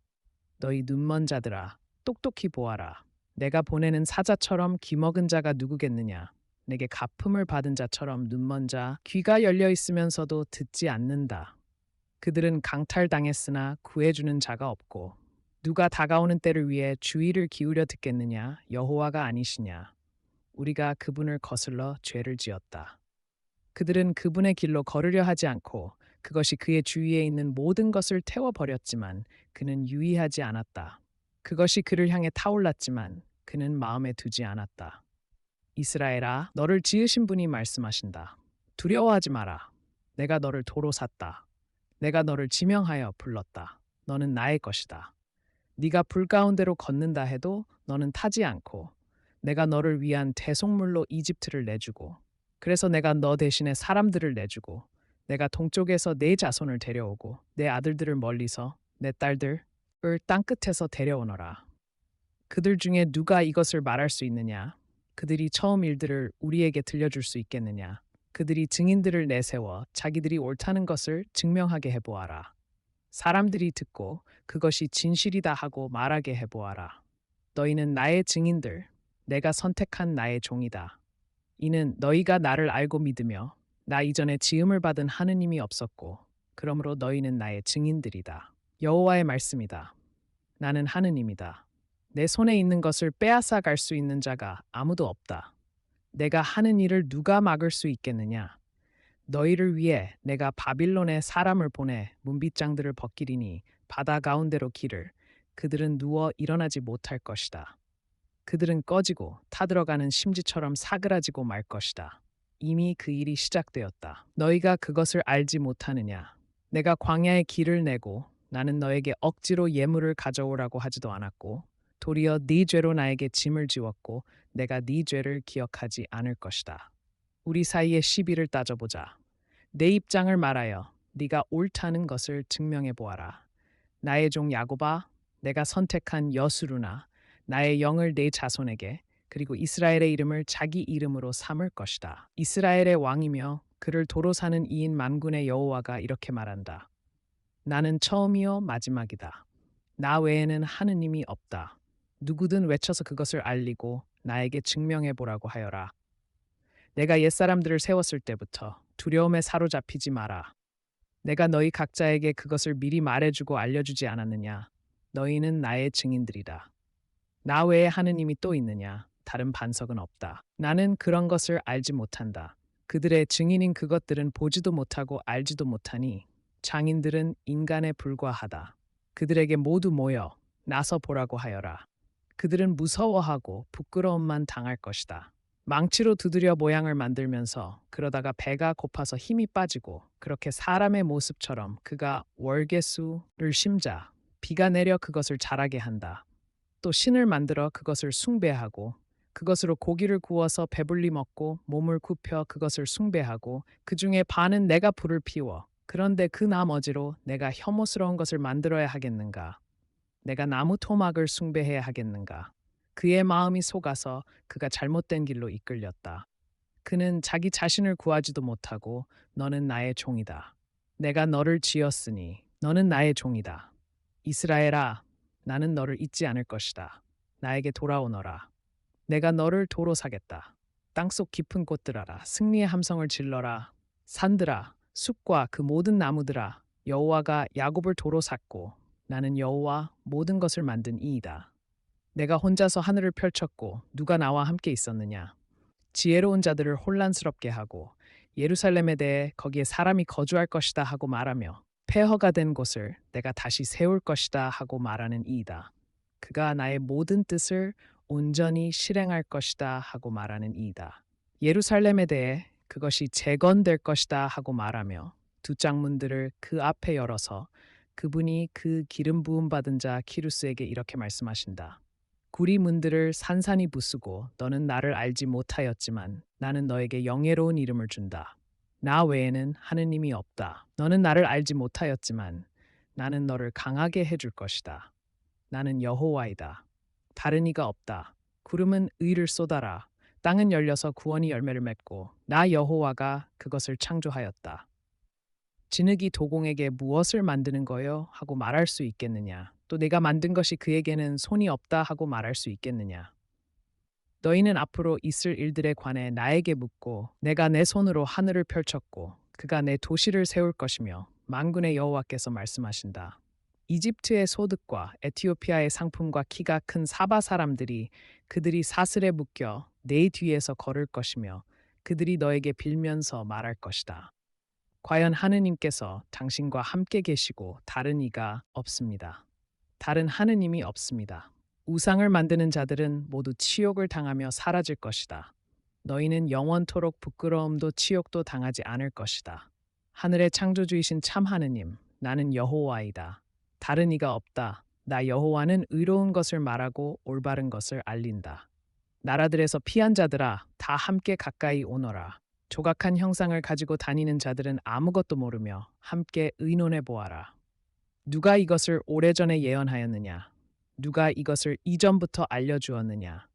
너희 눈먼 자들아 똑똑히 보아라. 내가 보내는 사자처럼 귀먹은 자가 누구겠느냐. 내게 갚음을 받은 자처럼 눈먼 자 귀가 열려 있으면서도 듣지 않는다. 그들은 강탈당했으나 구해주는 자가 없고 누가 다가오는 때를 위해 주의를 기울여 듣겠느냐. 여호와가 아니시냐. 우리가 그분을 거슬러 죄를 지었다. 그들은 그분의 길로 걸으려 하지 않고 그것이 그의 주위에 있는 모든 것을 태워버렸지만 그는 유의하지 않았다. 그것이 그를 향해 타올랐지만 그는 마음에 두지 않았다. 이스라엘아, 너를 지으신 분이 말씀하신다. 두려워하지 마라. 내가 너를 도로 샀다. 내가 너를 지명하여 불렀다. 너는 나의 것이다. 네가 불 가운데로 걷는다 해도 너는 타지 않고 내가 너를 위한 대속물로 이집트를 내주고 그래서 내가 너 대신에 사람들을 내주고 내가 동쪽에서 내 자손을 데려오고 내 아들들을 멀리서 내 딸들을 땅 끝에서 데려오너라. 그들 중에 누가 이것을 말할 수 있느냐? 그들이 처음 일들을 우리에게 들려줄 수 있겠느냐? 그들이 증인들을 내세워 자기들이 옳다는 것을 증명하게 해보아라. 사람들이 듣고 그것이 진실이다 하고 말하게 해보아라. 너희는 나의 증인들, 내가 선택한 나의 종이다. 이는 너희가 나를 알고 믿으며 나 이전에 지음을 받은 하느님이 없었고 그러므로 너희는 나의 증인들이다. 여호와의 말씀이다. 나는 하느님이다. 내 손에 있는 것을 빼앗아 갈 수 있는 자가 아무도 없다. 내가 하는 일을 누가 막을 수 있겠느냐? 너희를 위해 내가 바빌론에 사람을 보내 문빗장들을 벗기리니 바다 가운데로 길을 그들은 누워 일어나지 못할 것이다. 그들은 꺼지고 타들어가는 심지처럼 사그라지고 말 것이다. 이미 그 일이 시작되었다. 너희가 그것을 알지 못하느냐? 내가 광야에 길을 내고 나는 너에게 억지로 예물을 가져오라고 하지도 않았고 도리어 네 죄로 나에게 짐을 지웠고 내가 네 죄를 기억하지 않을 것이다. 우리 사이의 시비를 따져보자. 내 입장을 말하여 네가 옳다는 것을 증명해 보아라. 나의 종 야곱아, 내가 선택한 여수루나 나의 영을 내 자손에게 그리고 이스라엘의 이름을 자기 이름으로 삼을 것이다. 이스라엘의 왕이며 그를 도로 사는 이인 만군의 여호와가 이렇게 말한다. 나는 처음이요 마지막이다. 나 외에는 하느님이 없다. 누구든 외쳐서 그것을 알리고 나에게 증명해 보라고 하여라. 내가 옛사람들을 세웠을 때부터 두려움에 사로잡히지 마라. 내가 너희 각자에게 그것을 미리 말해주고 알려주지 않았느냐? 너희는 나의 증인들이다. 나 외에 하느님이 또 있느냐? 다른 반석은 없다. 나는 그런 것을 알지 못한다. 그들의 증인인 그것들은 보지도 못하고 알지도 못하니 장인들은 인간에 불과하다. 그들에게 모두 모여 나서 보라고 하여라. 그들은 무서워하고 부끄러움만 당할 것이다. 망치로 두드려 모양을 만들면서 그러다가 배가 고파서 힘이 빠지고 그렇게 사람의 모습처럼 그가 월계수를 심자 비가 내려 그것을 자라게 한다. 또 신을 만들어 그것을 숭배하고 그것으로 고기를 구워서 배불리 먹고 몸을 굽혀 그것을 숭배하고 그 중에 반은 내가 불을 피워 그런데 그 나머지로 내가 혐오스러운 것을 만들어야 하겠는가? 내가 나무 토막을 숭배해야 하겠는가? 그의 마음이 속아서 그가 잘못된 길로 이끌렸다. 그는 자기 자신을 구하지도 못하고 너는 나의 종이다. 내가 너를 지었으니 너는 나의 종이다. 이스라엘아, 나는 너를 잊지 않을 것이다. 나에게 돌아오너라. 내가 너를 도로 사겠다. 땅속 깊은 곳들아라. 승리의 함성을 질러라. 산들아, 숲과 그 모든 나무들아. 여호와가 야곱을 도로 샀고 나는 여호와 모든 것을 만든 이이다. 내가 혼자서 하늘을 펼쳤고 누가 나와 함께 있었느냐? 지혜로운 자들을 혼란스럽게 하고 예루살렘에 대해 거기에 사람이 거주할 것이다 하고 말하며 폐허가 된 곳을 내가 다시 세울 것이다 하고 말하는 이이다. 그가 나의 모든 뜻을 온전히 실행할 것이다 하고 말하는 이이다. 예루살렘에 대해 그것이 재건될 것이다 하고 말하며 두 짝문들을 그 앞에 열어서 그분이 그 기름 부음 받은 자 키루스에게 이렇게 말씀하신다. 구리 문들을 산산이 부수고 너는 나를 알지 못하였지만 나는 너에게 영예로운 이름을 준다. 나 외에는 하느님이 없다. 너는 나를 알지 못하였지만 나는 너를 강하게 해줄 것이다. 나는 여호와이다. 다른 이가 없다. 구름은 의를 쏟아라. 땅은 열려서 구원이 열매를 맺고 나 여호와가 그것을 창조하였다. 진흙이 도공에게 무엇을 만드는 거요? 하고 말할 수 있겠느냐? 또 내가 만든 것이 그에게는 손이 없다 하고 말할 수 있겠느냐? 너희는 앞으로 있을 일들에 관해 나에게 묻고 내가 내 손으로 하늘을 펼쳤고 그가 내 도시를 세울 것이며 만군의 여호와께서 말씀하신다. 이집트의 소득과 에티오피아의 상품과 키가 큰 사바 사람들이 그들이 사슬에 묶여 내 뒤에서 걸을 것이며 그들이 너에게 빌면서 말할 것이다. 과연 하느님께서 당신과 함께 계시고 다른 이가 없습니다. 다른 하느님이 없습니다. 우상을 만드는 자들은 모두 치욕을 당하며 사라질 것이다. 너희는 영원토록 부끄러움도 치욕도 당하지 않을 것이다. 하늘의 창조주이신 참 하느님, 나는 여호와이다. 다른 이가 없다. 나 여호와는 의로운 것을 말하고 올바른 것을 알린다. 나라들에서 피한 자들아, 다 함께 가까이 오너라. 조각한 형상을 가지고 다니는 자들은 아무것도 모르며 함께 의논해 보아라. 누가 이것을 오래전에 예언하였느냐? 누가 이것을 이전부터 알려주었느냐?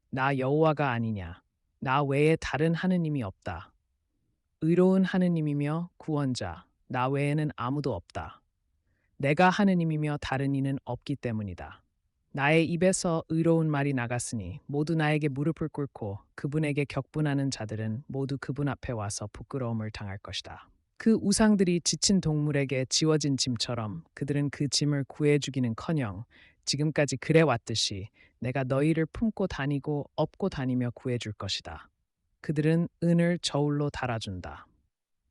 나 여호와가 아니냐? 나 외에 다른 하느님이 없다. 의로운 하느님이며 구원자, 나 외에는 아무도 없다. 내가 하느님이며 다른 이는 없기 때문이다. 나의 입에서 의로운 말이 나갔으니 모두 나에게 무릎을 꿇고 그분에게 격분하는 자들은 모두 그분 앞에 와서 부끄러움을 당할 것이다. 그 우상들이 지친 동물에게 지워진 짐처럼 그들은 그 짐을 구해주기는커녕 지금까지 그래 왔듯이 내가 너희를 품고 다니고 업고 다니며 구해줄 것이다. 그들은 은을 저울로 달아준다.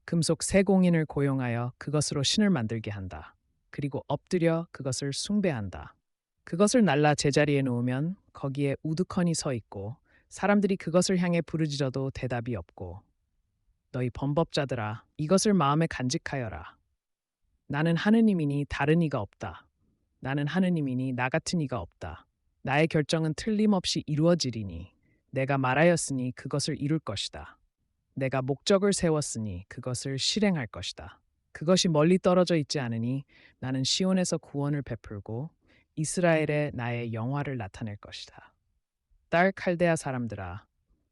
금속 세공인을 고용하여 그것으로 신을 만들게 한다. 그리고 엎드려 그것을 숭배한다. 그것을 날라 제자리에 놓으면 거기에 우두커니 서 있고 사람들이 그것을 향해 부르짖어도 대답이 없고 너희 범법자들아 이것을 마음에 간직하여라. 나는 하느님이니 다른 이가 없다. 나는 하느님이니 나 같은 이가 없다. 나의 결정은 틀림없이 이루어지리니 내가 말하였으니 그것을 이룰 것이다. 내가 목적을 세웠으니 그것을 실행할 것이다. 그것이 멀리 떨어져 있지 않으니 나는 시온에서 구원을 베풀고 이스라엘에 나의 영화를 나타낼 것이다. 딸 칼데아 사람들아,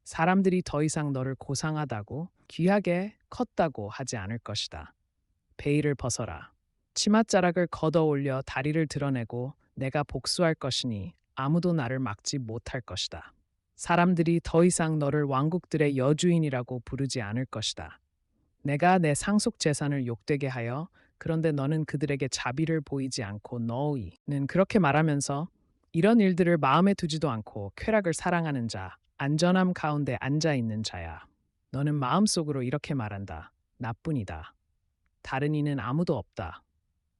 사람들이 더 이상 너를 고상하다고 귀하게 컸다고 하지 않을 것이다. 베일을 벗어라. 치맛자락을 걷어 올려 다리를 드러내고 내가 복수할 것이니 아무도 나를 막지 못할 것이다. 사람들이 더 이상 너를 왕국들의 여주인이라고 부르지 않을 것이다. 내가 내 상속 재산을 욕되게 하여 그런데 너는 그들에게 자비를 보이지 않고 너희는 그렇게 말하면서 이런 일들을 마음에 두지도 않고 쾌락을 사랑하는 자, 안전함 가운데 앉아 있는 자야. 너는 마음속으로 이렇게 말한다. 나뿐이다. 다른 이는 아무도 없다.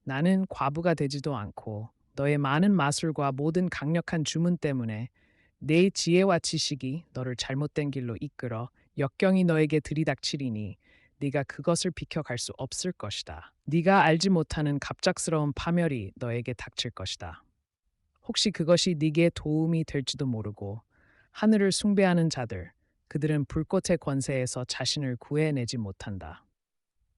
나는 과부가 되지도 않고 너의 많은 마술과 모든 강력한 주문 때문에 내 지혜와 지식이 너를 잘못된 길로 이끌어 역경이 너에게 들이닥치리니 네가 그것을 비켜갈 수 없을 것이다. 네가 알지 못하는 갑작스러운 파멸이 너에게 닥칠 것이다. 혹시 그것이 네게 도움이 될지도 모르고 하늘을 숭배하는 자들, 그들은 불꽃의 권세에서 자신을 구해내지 못한다.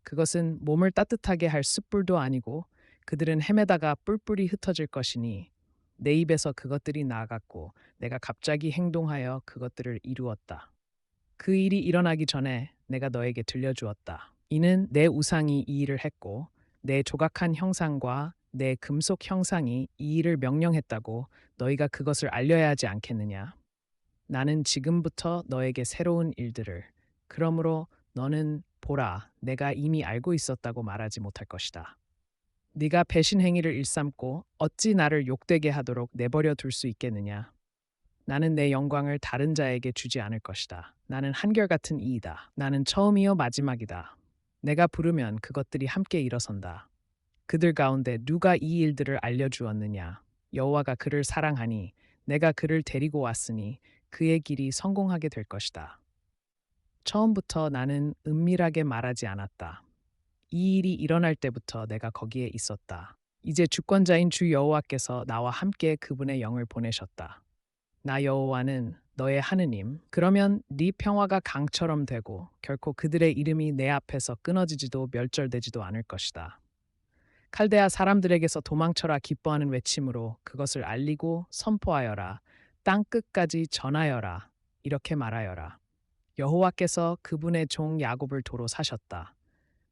그것은 몸을 따뜻하게 할 숯불도 아니고 그들은 헤매다가 뿔뿔이 흩어질 것이니 내 입에서 그것들이 나아갔고 내가 갑자기 행동하여 그것들을 이루었다. 그 일이 일어나기 전에 내가 너에게 들려주었다. 이는 내 우상이 이 일을 했고 내 조각한 형상과 내 금속 형상이 이 일을 명령했다고 너희가 그것을 알려야 하지 않겠느냐? 나는 지금부터 너에게 새로운 일들을 그러므로 너는 보라 내가 이미 알고 있었다고 말하지 못할 것이다. 네가 배신 행위를 일삼고 어찌 나를 욕되게 하도록 내버려 둘 수 있겠느냐? 나는 내 영광을 다른 자에게 주지 않을 것이다. 나는 한결같은 이이다. 나는 처음이요 마지막이다. 내가 부르면 그것들이 함께 일어선다. 그들 가운데 누가 이 일들을 알려주었느냐? 여호와가 그를 사랑하니 내가 그를 데리고 왔으니 그의 길이 성공하게 될 것이다. 처음부터 나는 은밀하게 말하지 않았다. 이 일이 일어날 때부터 내가 거기에 있었다. 이제 주권자인 주 여호와께서 나와 함께 그분의 영을 보내셨다. 나 여호와는 너의 하느님. 그러면 네 평화가 강처럼 되고 결코 그들의 이름이 내 앞에서 끊어지지도 멸절되지도 않을 것이다. 칼데아 사람들에게서 도망쳐라 기뻐하는 외침으로 그것을 알리고 선포하여라. 땅 끝까지 전하여라. 이렇게 말하여라. 여호와께서 그분의 종 야곱을 도로 사셨다.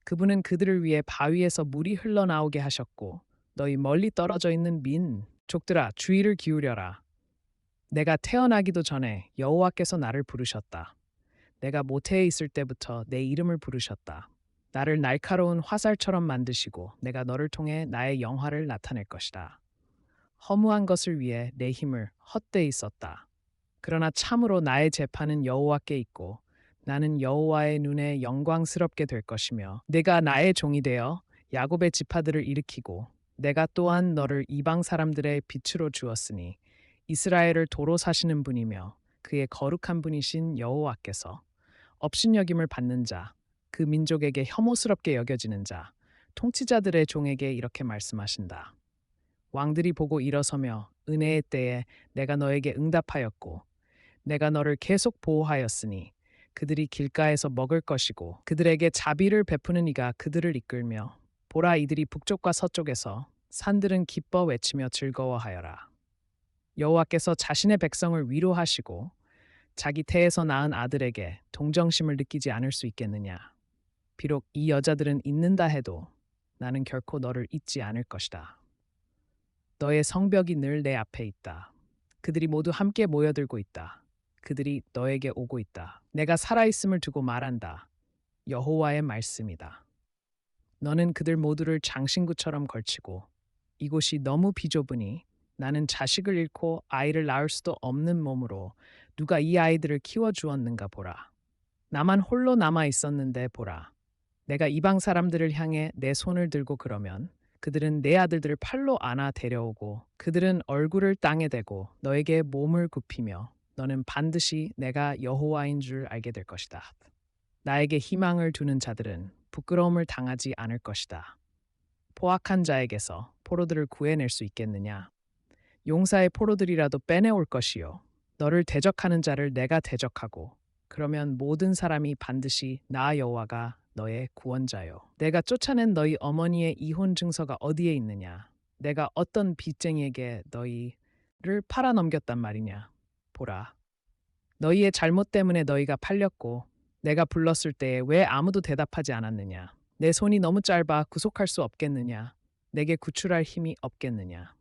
그분은 그들을 위해 바위에서 물이 흘러나오게 하셨고 너희 멀리 떨어져 있는 민족들아 주의를 기울여라. 내가 태어나기도 전에 여호와께서 나를 부르셨다. 내가 모태에 있을 때부터 내 이름을 부르셨다. 나를 날카로운 화살처럼 만드시고 내가 너를 통해 나의 영화를 나타낼 것이다. 허무한 것을 위해 내 힘을 헛되이 썼다. 그러나 참으로 나의 재판은 여호와께 있고 나는 여호와의 눈에 영광스럽게 될 것이며 내가 나의 종이 되어 야곱의 지파들을 일으키고 내가 또한 너를 이방 사람들의 빛으로 주었으니 이스라엘을 도로 사시는 분이며 그의 거룩한 분이신 여호와께서 업신여김을 받는 자, 그 민족에게 혐오스럽게 여겨지는 자, 통치자들의 종에게 이렇게 말씀하신다. 왕들이 보고 일어서며 은혜의 때에 내가 너에게 응답하였고 내가 너를 계속 보호하였으니 그들이 길가에서 먹을 것이고 그들에게 자비를 베푸는 이가 그들을 이끌며 보라 이들이 북쪽과 서쪽에서 산들은 기뻐 외치며 즐거워하여라. 여호와께서 자신의 백성을 위로하시고 자기 태에서 낳은 아들에게 동정심을 느끼지 않을 수 있겠느냐. 비록 이 여자들은 잊는다 해도 나는 결코 너를 잊지 않을 것이다. 너의 성벽이 늘 내 앞에 있다. 그들이 모두 함께 모여들고 있다. 그들이 너에게 오고 있다. 내가 살아있음을 두고 말한다. 여호와의 말씀이다. 너는 그들 모두를 장신구처럼 걸치고 이곳이 너무 비좁으니 나는 자식을 잃고 아이를 낳을 수도 없는 몸으로 누가 이 아이들을 키워주었는가 보라. 나만 홀로 남아 있었는데 보라. 내가 이방 사람들을 향해 내 손을 들고 그러면 그들은 내 아들들을 팔로 안아 데려오고 그들은 얼굴을 땅에 대고 너에게 몸을 굽히며 너는 반드시 내가 여호와인 줄 알게 될 것이다. 나에게 희망을 두는 자들은 부끄러움을 당하지 않을 것이다. 포악한 자에게서 포로들을 구해낼 수 있겠느냐? 용사의 포로들이라도 빼내올 것이요. 너를 대적하는 자를 내가 대적하고 그러면 모든 사람이 반드시 나 여호와가 너의 구원자요. 내가 쫓아낸 너희 어머니의 이혼 증서가 어디에 있느냐? 내가 어떤 빚쟁이에게 너희를 팔아넘겼단 말이냐? 보라. 너희의 잘못 때문에 너희가 팔렸고 내가 불렀을 때에 왜 아무도 대답하지 않았느냐? 내 손이 너무 짧아 구속할 수 없겠느냐? 내게 구출할 힘이 없겠느냐?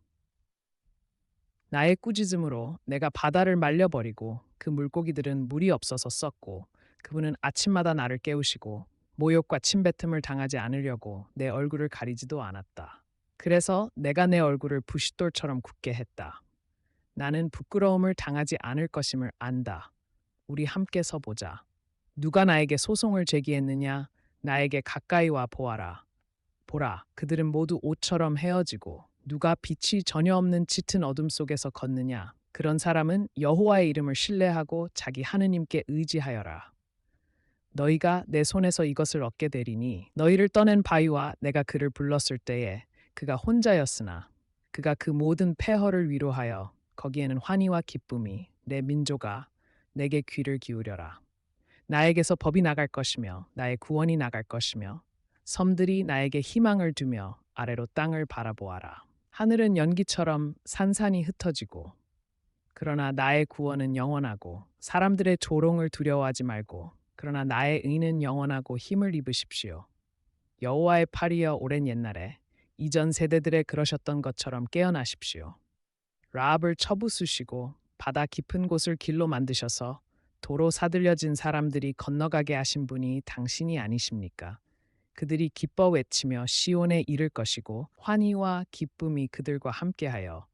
나의 꾸짖음으로 내가 바다를 말려버리고 그 물고기들은 물이 없어서 썩고 그분은 아침마다 나를 깨우시고 모욕과 침뱉음을 당하지 않으려고 내 얼굴을 가리지도 않았다. 그래서 내가 내 얼굴을 부싯돌처럼 굳게 했다. 나는 부끄러움을 당하지 않을 것임을 안다. 우리 함께 서보자. 누가 나에게 소송을 제기했느냐? 나에게 가까이 와 보아라. 보라, 그들은 모두 옷처럼 헤어지고 누가 빛이 전혀 없는 짙은 어둠 속에서 걷느냐? 그런 사람은 여호와의 이름을 신뢰하고 자기 하느님께 의지하여라. 너희가 내 손에서 이것을 얻게 되리니 너희를 떠낸 바위와 내가 그를 불렀을 때에 그가 혼자였으나 그가 그 모든 폐허를 위로하여 거기에는 환희와 기쁨이 내 민족아 내게 귀를 기울여라. 나에게서 법이 나갈 것이며 나의 구원이 나갈 것이며 섬들이 나에게 희망을 두며 아래로 땅을 바라보아라. 하늘은 연기처럼 산산이 흩어지고 그러나 나의 구원은 영원하고 사람들의 조롱을 두려워하지 말고 그러나 나의 의는 영원하고 힘을 입으십시오. 여호와의 팔이여 오랜 옛날에 이전 세대들에 그러셨던 것처럼 깨어나십시오. 라합을 쳐부수시고 바다 깊은 곳을 길로 만드셔서 도로 사들려진 사람들이 건너가게 하신 분이 당신이 아니십니까? 그들이 기뻐 외치며 시온에 이를 것이고 환희와 기쁨이 그들과 함께하여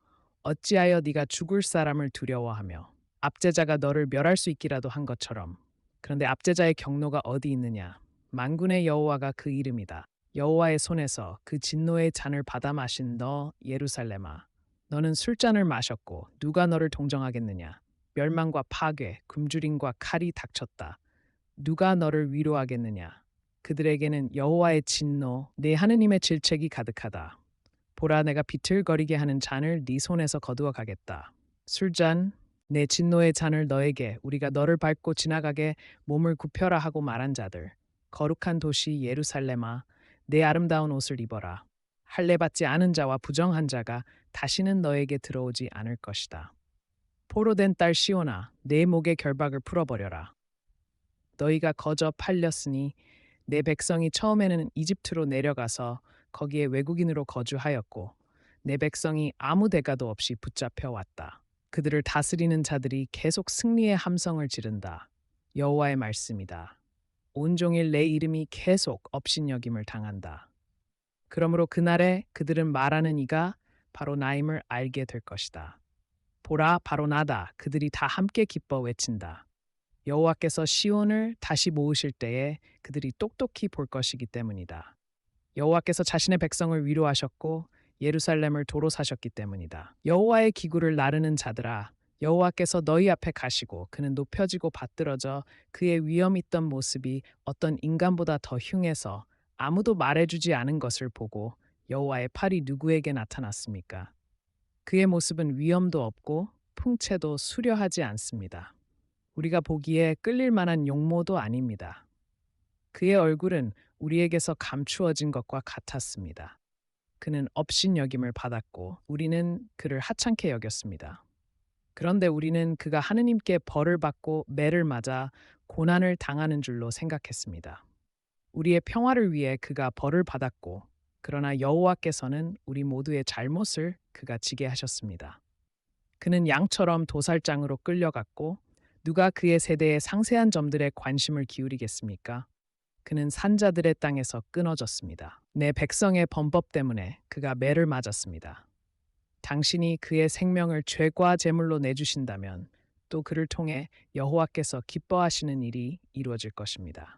어찌하여 네가 죽을 사람을 두려워하며 압제자가 너를 멸할 수 있기라도 한 것처럼 그런데 압제자의 경노가 어디 있느냐? 만군의 여호와가 그 이름이다. 여호와의 손에서 그 진노의 잔을 받아 마신 너 예루살렘아 너는 술잔을 마셨고 누가 너를 동정하겠느냐? 멸망과 파괴, 굶주림과 칼이 닥쳤다. 누가 너를 위로하겠느냐? 그들에게는 여호와의 진노, 내 하느님의 질책이 가득하다. 보라 내가 비틀거리게 하는 잔을 네 손에서 거두어 가겠다. 술잔, 내 진노의 잔을 너에게 우리가 너를 밟고 지나가게 몸을 굽혀라 하고 말한 자들. 거룩한 도시 예루살렘아, 내 아름다운 옷을 입어라. 할례받지 않은 자와 부정한 자가 다시는 너에게 들어오지 않을 것이다. 포로된 딸 시온아, 내 목의 결박을 풀어버려라. 너희가 거저 팔렸으니 내 백성이 처음에는 이집트로 내려가서 거기에 외국인으로 거주하였고 내 백성이 아무 대가도 없이 붙잡혀 왔다. 그들을 다스리는 자들이 계속 승리의 함성을 지른다. 여호와의 말씀이다. 온종일 내 이름이 계속 업신여김을 당한다. 그러므로 그날에 그들은 말하는 이가 바로 나임을 알게 될 것이다. 보라 바로 나다. 그들이 다 함께 기뻐 외친다. 여호와께서 시온을 다시 모으실 때에 그들이 똑똑히 볼 것이기 때문이다. 여호와께서 자신의 백성을 위로하셨고 예루살렘을 도로 사셨기 때문이다. 여호와의 기구를 나르는 자들아, 여호와께서 너희 앞에 가시고 그는 높여지고 받들어져 그의 위엄 있던 모습이 어떤 인간보다 더 흉해서 아무도 말해주지 않은 것을 보고 여호와의 팔이 누구에게 나타났습니까? 그의 모습은 위엄도 없고 풍채도 수려하지 않습니다. 우리가 보기에 끌릴 만한 용모도 아닙니다. 그의 얼굴은 우리에게서 감추어진 것과 같았습니다. 그는 업신여김을 받았고 우리는 그를 하찮게 여겼습니다. 그런데 우리는 그가 하느님께 벌을 받고 매를 맞아 고난을 당하는 줄로 생각했습니다. 우리의 평화를 위해 그가 벌을 받았고 그러나 여호와께서는 우리 모두의 잘못을 그가 지게 하셨습니다. 그는 양처럼 도살장으로 끌려갔고 누가 그의 세대의 상세한 점들에 관심을 기울이겠습니까? 그는 산자들의 땅에서 끊어졌습니다. 내 백성의 범법 때문에 그가 매를 맞았습니다. 당신이 그의 생명을 죄과 제물로 내주신다면 또 그를 통해 여호와께서 기뻐하시는 일이 이루어질 것입니다.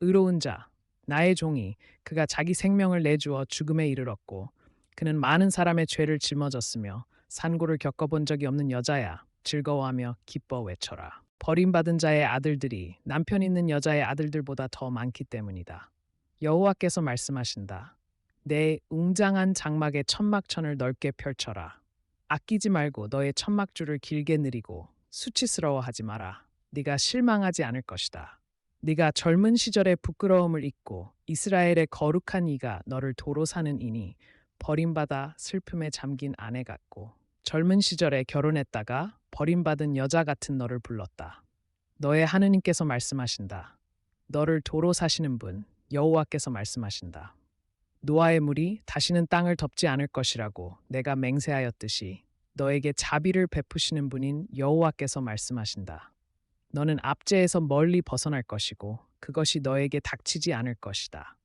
의로운 자, 나의 종이 그가 자기 생명을 내주어 죽음에 이르렀고 그는 많은 사람의 죄를 짊어졌으며 산고를 겪어본 적이 없는 여자야. 즐거워하며 기뻐 외쳐라. 버림받은 자의 아들들이 남편 있는 여자의 아들들보다 더 많기 때문이다. 여호와께서 말씀하신다. 내 웅장한 장막의 천막천을 넓게 펼쳐라. 아끼지 말고 너의 천막줄을 길게 늘이고 수치스러워하지 마라. 네가 실망하지 않을 것이다. 네가 젊은 시절의 부끄러움을 잊고 이스라엘의 거룩한 이가 너를 도로 사는 이니 버림받아 슬픔에 잠긴 아내 같고 젊은 시절에 결혼했다가 버림받은 여자 같은 너를 불렀다. 너의 하느님께서 말씀하신다. 너를 도로 사시는 분 여호와께서 말씀하신다. 노아의 물이 다시는 땅을 덮지 않을 것이라고 내가 맹세하였듯이 너에게 자비를 베푸시는 분인 여호와께서 말씀하신다. 너는 압제에서 멀리 벗어날 것이고 그것이 너에게 닥치지 않을 것이다.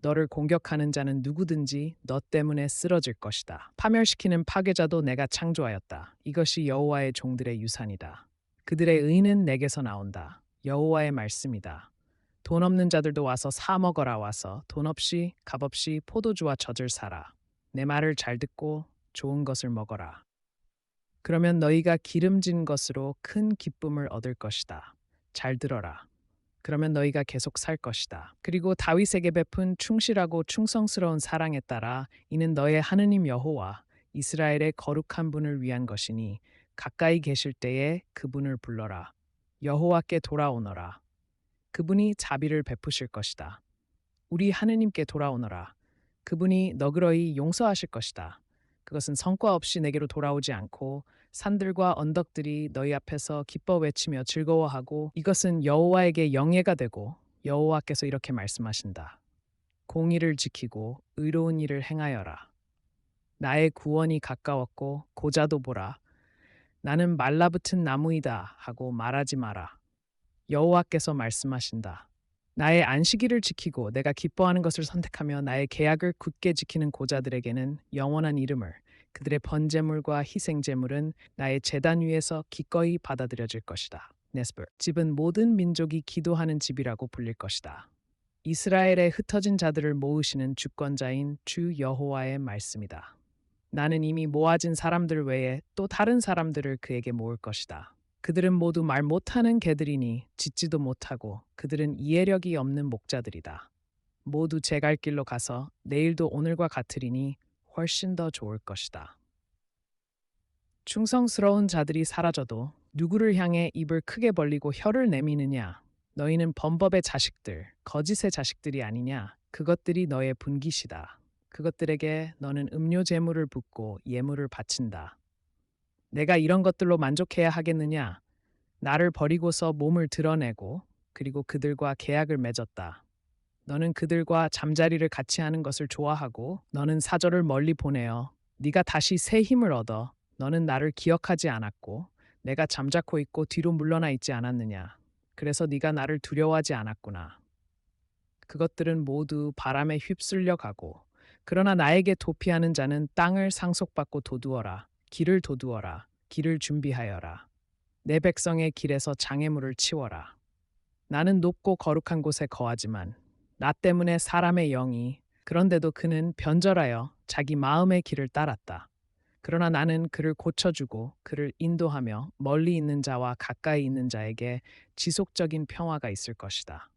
너를 공격하는 자는 누구든지 너 때문에 쓰러질 것이다. 파멸시키는 파괴자도 내가 창조하였다. 이것이 여호와의 종들의 유산이다. 그들의 의는 내게서 나온다. 여호와의 말씀이다. 돈 없는 자들도 와서 사 먹어라. 와서 돈 없이 값 없이 포도주와 젖을 사라. 내 말을 잘 듣고 좋은 것을 먹어라. 그러면 너희가 기름진 것으로 큰 기쁨을 얻을 것이다. 잘 들어라. 그러면 너희가 계속 살 것이다. 그리고 다윗에게 베푼 충실하고 충성스러운 사랑에 따라 이는 너의 하느님 여호와 이스라엘의 거룩한 분을 위한 것이니 가까이 계실 때에 그분을 불러라. 여호와께 돌아오너라. 그분이 자비를 베푸실 것이다. 우리 하느님께 돌아오너라. 그분이 너그러이 용서하실 것이다. 그것은 성과 없이 내게로 돌아오지 않고 산들과 언덕들이 너희 앞에서 기뻐 외치며 즐거워하고 이것은 여호와에게 영예가 되고 여호와께서 이렇게 말씀하신다. 공의를 지키고 의로운 일을 행하여라. 나의 구원이 가까웠고 고자도 보라. 나는 말라붙은 나무이다 하고 말하지 마라. 여호와께서 말씀하신다. 나의 안식일을 지키고 내가 기뻐하는 것을 선택하며 나의 계약을 굳게 지키는 고자들에게는 영원한 이름을 그들의 번제물과 희생제물은 나의 제단 위에서 기꺼이 받아들여질 것이다. 네스버 집은 모든 민족이 기도하는 집이라고 불릴 것이다. 이스라엘에 흩어진 자들을 모으시는 주권자인 주 여호와의 말씀이다. 나는 이미 모아진 사람들 외에 또 다른 사람들을 그에게 모을 것이다. 그들은 모두 말 못하는 개들이니 짖지도 못하고 그들은 이해력이 없는 목자들이다. 모두 제 갈 길로 가서 내일도 오늘과 같으리니 훨씬 더 좋을 것이다. 충성스러운 자들이 사라져도 누구를 향해 입을 크게 벌리고 혀를 내미느냐? 너희는 범법의 자식들, 거짓의 자식들이 아니냐? 그것들이 너의 분깃이다. 그것들에게 너는 음료 제물을 붓고 예물을 바친다. 내가 이런 것들로 만족해야 하겠느냐? 나를 버리고서 몸을 드러내고 그리고 그들과 계약을 맺었다. 너는 그들과 잠자리를 같이 하는 것을 좋아하고 너는 사절을 멀리 보내어 네가 다시 새 힘을 얻어 너는 나를 기억하지 않았고 내가 잠자코 있고 뒤로 물러나 있지 않았느냐. 그래서 네가 나를 두려워하지 않았구나. 그것들은 모두 바람에 휩쓸려 가고 그러나 나에게 도피하는 자는 땅을 상속받고 도두어라. 길을 도두어라. 길을 준비하여라. 내 백성의 길에서 장애물을 치워라. 나는 높고 거룩한 곳에 거하지만 나 때문에 사람의 영이 그런데도 그는 변절하여 자기 마음의 길을 따랐다. 그러나 나는 그를 고쳐주고 그를 인도하며 멀리 있는 자와 가까이 있는 자에게 지속적인 평화가 있을 것이다.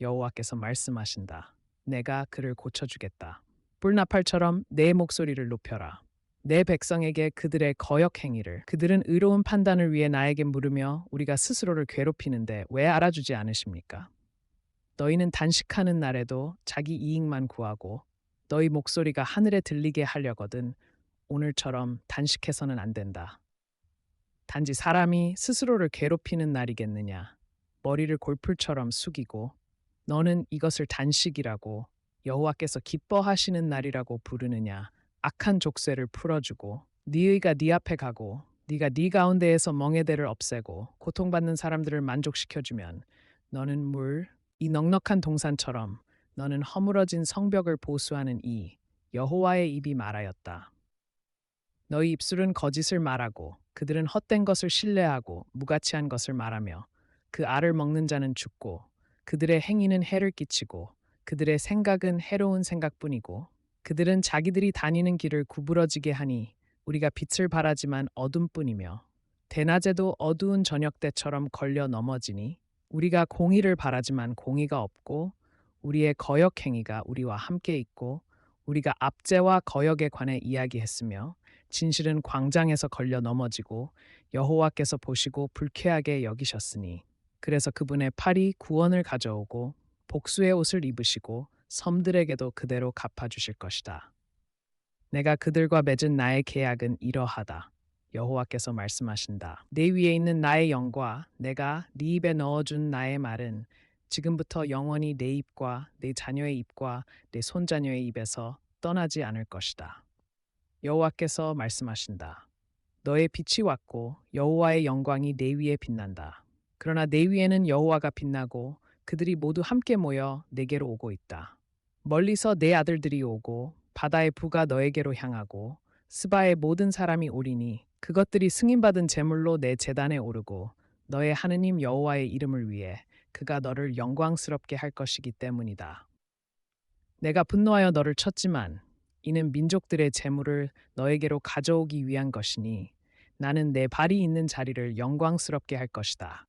여호와께서 말씀하신다. 내가 그를 고쳐주겠다. 불나팔처럼 내 목소리를 높여라. 내 백성에게 그들의 거역 행위를 그들은 의로운 판단을 위해 나에게 물으며 우리가 스스로를 괴롭히는데 왜 알아주지 않으십니까? 너희는 단식하는 날에도 자기 이익만 구하고 너희 목소리가 하늘에 들리게 하려거든 오늘처럼 단식해서는 안 된다. 단지 사람이 스스로를 괴롭히는 날이겠느냐. 머리를 골풀처럼 숙이고 너는 이것을 단식이라고 여호와께서 기뻐하시는 날이라고 부르느냐. 악한 족쇄를 풀어주고 네 의가 네 앞에 가고 네가 네 가운데에서 멍에들을 없애고 고통받는 사람들을 만족시켜주면 너는 이 넉넉한 동산처럼 너는 허물어진 성벽을 보수하는 이 여호와의 입이 말하였다. 너희 입술은 거짓을 말하고 그들은 헛된 것을 신뢰하고 무가치한 것을 말하며 그 알을 먹는 자는 죽고 그들의 행위는 해를 끼치고 그들의 생각은 해로운 생각뿐이고 그들은 자기들이 다니는 길을 구부러지게 하니 우리가 빛을 발하지만 어둠뿐이며 대낮에도 어두운 저녁 때처럼 걸려 넘어지니 우리가 공의를 바라지만 공의가 없고 우리의 거역 행위가 우리와 함께 있고 우리가 압제와 거역에 관해 이야기했으며 진실은 광장에서 걸려 넘어지고 여호와께서 보시고 불쾌하게 여기셨으니 그래서 그분의 팔이 구원을 가져오고 복수의 옷을 입으시고 섬들에게도 그대로 갚아주실 것이다. 내가 그들과 맺은 나의 계약은 이러하다. 여호와께서 말씀하신다. 내 위에 있는 나의 영과 내가 네 입에 넣어준 나의 말은 지금부터 영원히 내 입과 내 자녀의 입과 내 손자녀의 입에서 떠나지 않을 것이다. 여호와께서 말씀하신다. 너의 빛이 왔고 여호와의 영광이 내 위에 빛난다. 그러나 내 위에는 여호와가 빛나고 그들이 모두 함께 모여 내게로 오고 있다. 멀리서 내 아들들이 오고 바다의 부가 너에게로 향하고 스바의 모든 사람이 오리니 그것들이 승인받은 제물로 내 제단에 오르고 너의 하느님 여호와의 이름을 위해 그가 너를 영광스럽게 할 것이기 때문이다. 내가 분노하여 너를 쳤지만 이는 민족들의 재물을 너에게로 가져오기 위한 것이니 나는 내 발이 있는 자리를 영광스럽게 할 것이다.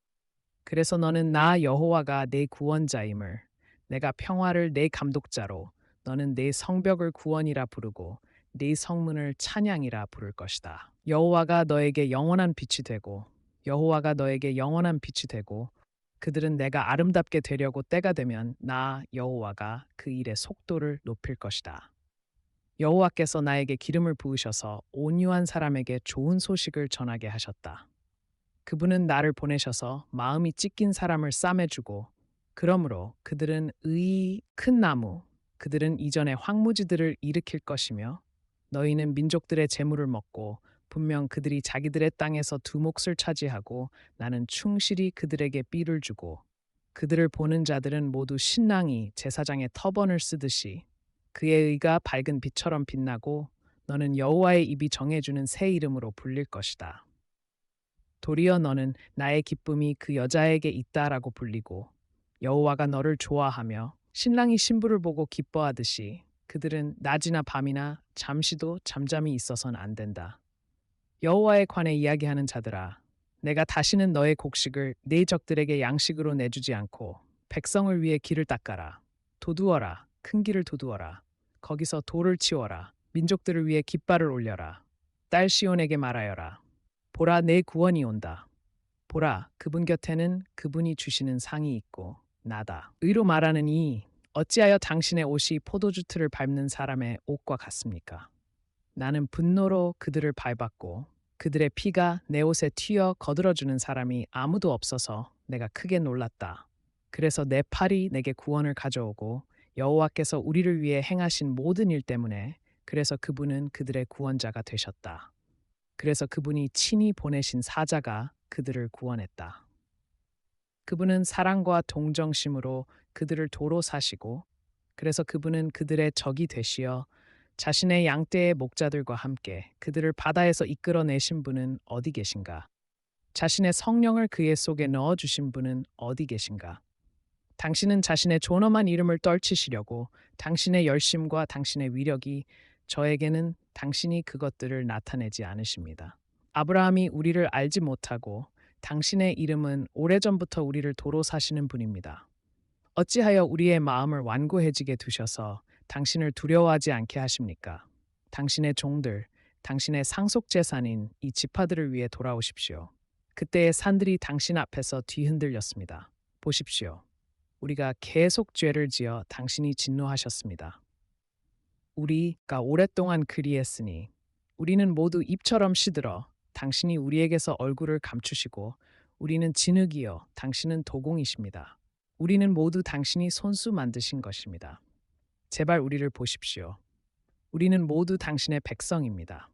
그래서 너는 나 여호와가 내 구원자임을 내가 평화를 내 감독자로 너는 내 성벽을 구원이라 부르고 네 성문을 찬양이라 부를 것이다. 여호와가 너에게 영원한 빛이 되고 여호와가 너에게 영원한 빛이 되고 그들은 내가 아름답게 되려고 때가 되면 나 여호와가 그 일의 속도를 높일 것이다. 여호와께서 나에게 기름을 부으셔서 온유한 사람에게 좋은 소식을 전하게 하셨다. 그분은 나를 보내셔서 마음이 찢긴 사람을 싸매주고 그러므로 그들은 의의 큰 나무 그들은 이전에 황무지들을 일으킬 것이며 너희는 민족들의 재물을 먹고 분명 그들이 자기들의 땅에서 두 몫을 차지하고 나는 충실히 그들에게 삐를 주고 그들을 보는 자들은 모두 신랑이 제사장의 터번을 쓰듯이 그의 의가 밝은 빛처럼 빛나고 너는 여호와의 입이 정해주는 새 이름으로 불릴 것이다. 도리어 너는 나의 기쁨이 그 여자에게 있다라고 불리고 여호와가 너를 좋아하며 신랑이 신부를 보고 기뻐하듯이 그들은 낮이나 밤이나 잠시도 잠잠히 있어선 안 된다. 여호와에 관해 이야기하는 자들아, 내가 다시는 너의 곡식을 네 적들에게 양식으로 내주지 않고 백성을 위해 길을 닦아라. 도두어라. 큰 길을 도두어라. 거기서 돌을 치워라. 민족들을 위해 깃발을 올려라. 딸 시온에게 말하여라. 보라, 내 구원이 온다. 보라, 그분 곁에는 그분이 주시는 상이 있고 나다. 의로 말하는 이 어찌하여 당신의 옷이 포도주 틀을 밟는 사람의 옷과 같습니까? 나는 분노로 그들을 밟았고 그들의 피가 내 옷에 튀어 거들어주는 사람이 아무도 없어서 내가 크게 놀랐다. 그래서 내 팔이 내게 구원을 가져오고 여호와께서 우리를 위해 행하신 모든 일 때문에 그래서 그분은 그들의 구원자가 되셨다. 그래서 그분이 친히 보내신 사자가 그들을 구원했다. 그분은 사랑과 동정심으로 그들을 도로 사시고 그래서 그분은 그들의 적이 되시어 자신의 양떼의 목자들과 함께 그들을 바다에서 이끌어내신 분은 어디 계신가? 자신의 성령을 그의 속에 넣어주신 분은 어디 계신가? 당신은 자신의 존엄한 이름을 떨치시려고 당신의 열심과 당신의 위력이 저에게는 당신이 그것들을 나타내지 않으십니다. 아브라함이 우리를 알지 못하고 당신의 이름은 오래전부터 우리를 도로 사시는 분입니다. 어찌하여 우리의 마음을 완고해지게 두셔서 당신을 두려워하지 않게 하십니까? 당신의 종들, 당신의 상속 재산인 이 지파들을 위해 돌아오십시오. 그때의 산들이 당신 앞에서 뒤흔들렸습니다. 보십시오. 우리가 계속 죄를 지어 당신이 진노하셨습니다. 우리가 오랫동안 그리했으니 우리는 모두 입처럼 시들어 당신이 우리에게서 얼굴을 감추시고 우리는 진흙이요 당신은 도공이십니다. 우리는 모두 당신이 손수 만드신 것입니다. 제발 우리를 보십시오. 우리는 모두 당신의 백성입니다.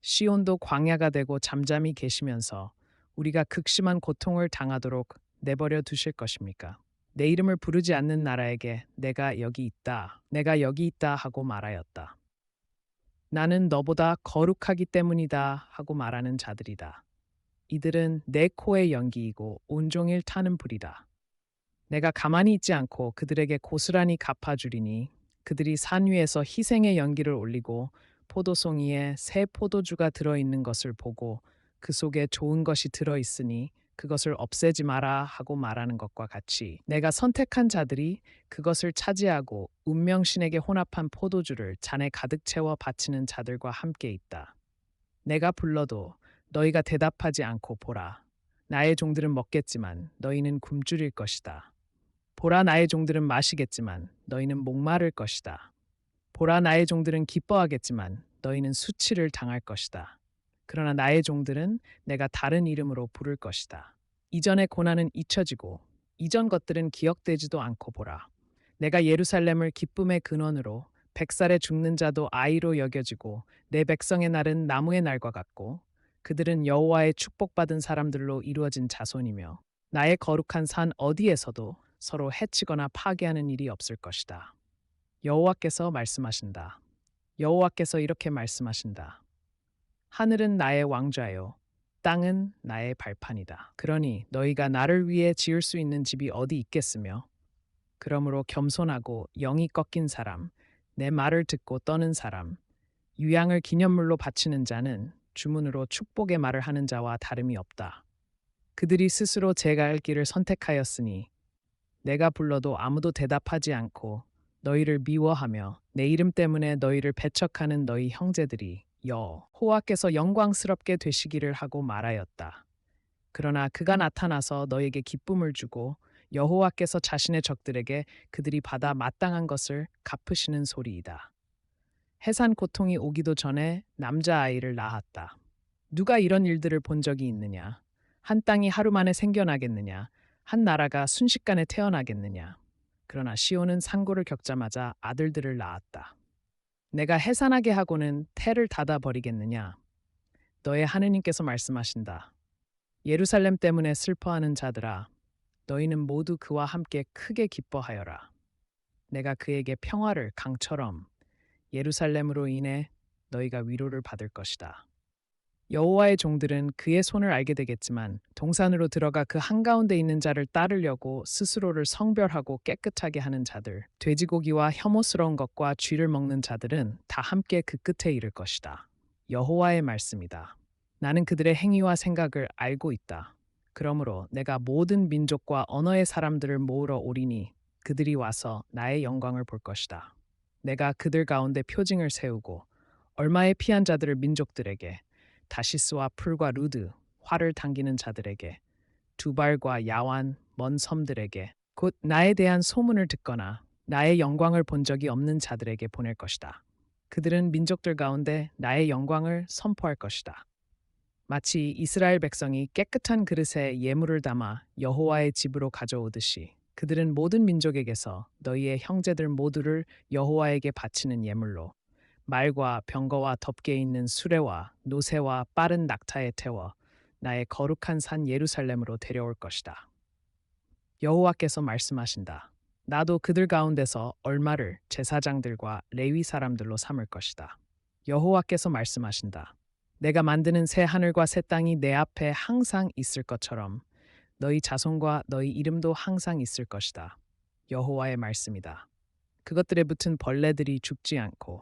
시온도 광야가 되고 잠잠히 계시면서 우리가 극심한 고통을 당하도록 내버려 두실 것입니까? 내 이름을 부르지 않는 나라에게 내가 여기 있다 하고 말하였다. 나는 너보다 거룩하기 때문이다 하고 말하는 자들이다. 이들은 내 코의 연기이고 온종일 타는 불이다. 내가 가만히 있지 않고 그들에게 고스란히 갚아주리니 그들이 산 위에서 희생의 연기를 올리고 포도송이에 새 포도주가 들어있는 것을 보고 그 속에 좋은 것이 들어있으니 그것을 없애지 마라 하고 말하는 것과 같이 내가 선택한 자들이 그것을 차지하고 운명신에게 혼합한 포도주를 잔에 가득 채워 바치는 자들과 함께 있다. 내가 불러도 너희가 대답하지 않고 보라. 나의 종들은 먹겠지만 너희는 굶주릴 것이다. 보라 나의 종들은 마시겠지만 너희는 목마를 것이다. 보라 나의 종들은 기뻐하겠지만 너희는 수치를 당할 것이다. 그러나 나의 종들은 내가 다른 이름으로 부를 것이다. 이전의 고난은 잊혀지고 이전 것들은 기억되지도 않고 보라. 내가 예루살렘을 기쁨의 근원으로 백살에 죽는 자도 아이로 여겨지고 내 백성의 날은 나무의 날과 같고 그들은 여호와의 축복받은 사람들로 이루어진 자손이며 나의 거룩한 산 어디에서도 서로 해치거나 파괴하는 일이 없을 것이다. 여호와께서 말씀하신다. 여호와께서 이렇게 말씀하신다. 하늘은 나의 왕좌요, 땅은 나의 발판이다. 그러니 너희가 나를 위해 지을 수 있는 집이 어디 있겠으며, 그러므로 겸손하고 영이 꺾인 사람, 내 말을 듣고 떠는 사람, 유향을 기념물로 바치는 자는 주문으로 축복의 말을 하는 자와 다름이 없다. 그들이 스스로 제갈 길을 선택하였으니 내가 불러도 아무도 대답하지 않고 너희를 미워하며 내 이름 때문에 너희를 배척하는 너희 형제들이 여호와께서 영광스럽게 되시기를 하고 말하였다. 그러나 그가 나타나서 너에게 기쁨을 주고 여호와께서 자신의 적들에게 그들이 받아 마땅한 것을 갚으시는 소리이다. 해산 고통이 오기도 전에 남자아이를 낳았다. 누가 이런 일들을 본 적이 있느냐? 한 땅이 하루 만에 생겨나겠느냐? 한 나라가 순식간에 태어나겠느냐? 그러나 시온은 상고를 겪자마자 아들들을 낳았다. 내가 해산하게 하고는 태를 닫아 버리겠느냐? 너의 하느님께서 말씀하신다. 예루살렘 때문에 슬퍼하는 자들아, 너희는 모두 그와 함께 크게 기뻐하여라. 내가 그에게 평화를 강처럼 예루살렘으로 인해 너희가 위로를 받을 것이다. 여호와의 종들은 그의 손을 알게 되겠지만 동산으로 들어가 그 한가운데 있는 자를 따르려고 스스로를 성별하고 깨끗하게 하는 자들, 돼지고기와 혐오스러운 것과 쥐를 먹는 자들은 다 함께 그 끝에 이를 것이다. 여호와의 말씀이다. 나는 그들의 행위와 생각을 알고 있다. 그러므로 내가 모든 민족과 언어의 사람들을 모으러 오리니 그들이 와서 나의 영광을 볼 것이다. 내가 그들 가운데 표징을 세우고 얼마의 피한 자들을 민족들에게 다시스와 풀과 루드, 활을 당기는 자들에게, 두발과 야완, 먼 섬들에게, 곧 나에 대한 소문을 듣거나 나의 영광을 본 적이 없는 자들에게 보낼 것이다. 그들은 민족들 가운데 나의 영광을 선포할 것이다. 마치 이스라엘 백성이 깨끗한 그릇에 예물을 담아 여호와의 집으로 가져오듯이 그들은 모든 민족에게서 너희의 형제들 모두를 여호와에게 바치는 예물로 말과 병거와 덮개 있는 수레와 노새와 빠른 낙타에 태워 나의 거룩한 산 예루살렘으로 데려올 것이다. 여호와께서 말씀하신다. 나도 그들 가운데서 얼마를 제사장들과 레위 사람들로 삼을 것이다. 여호와께서 말씀하신다. 내가 만드는 새 하늘과 새 땅이 내 앞에 항상 있을 것처럼 너희 자손과 너희 이름도 항상 있을 것이다. 여호와의 말씀이다. 그것들에 붙은 벌레들이 죽지 않고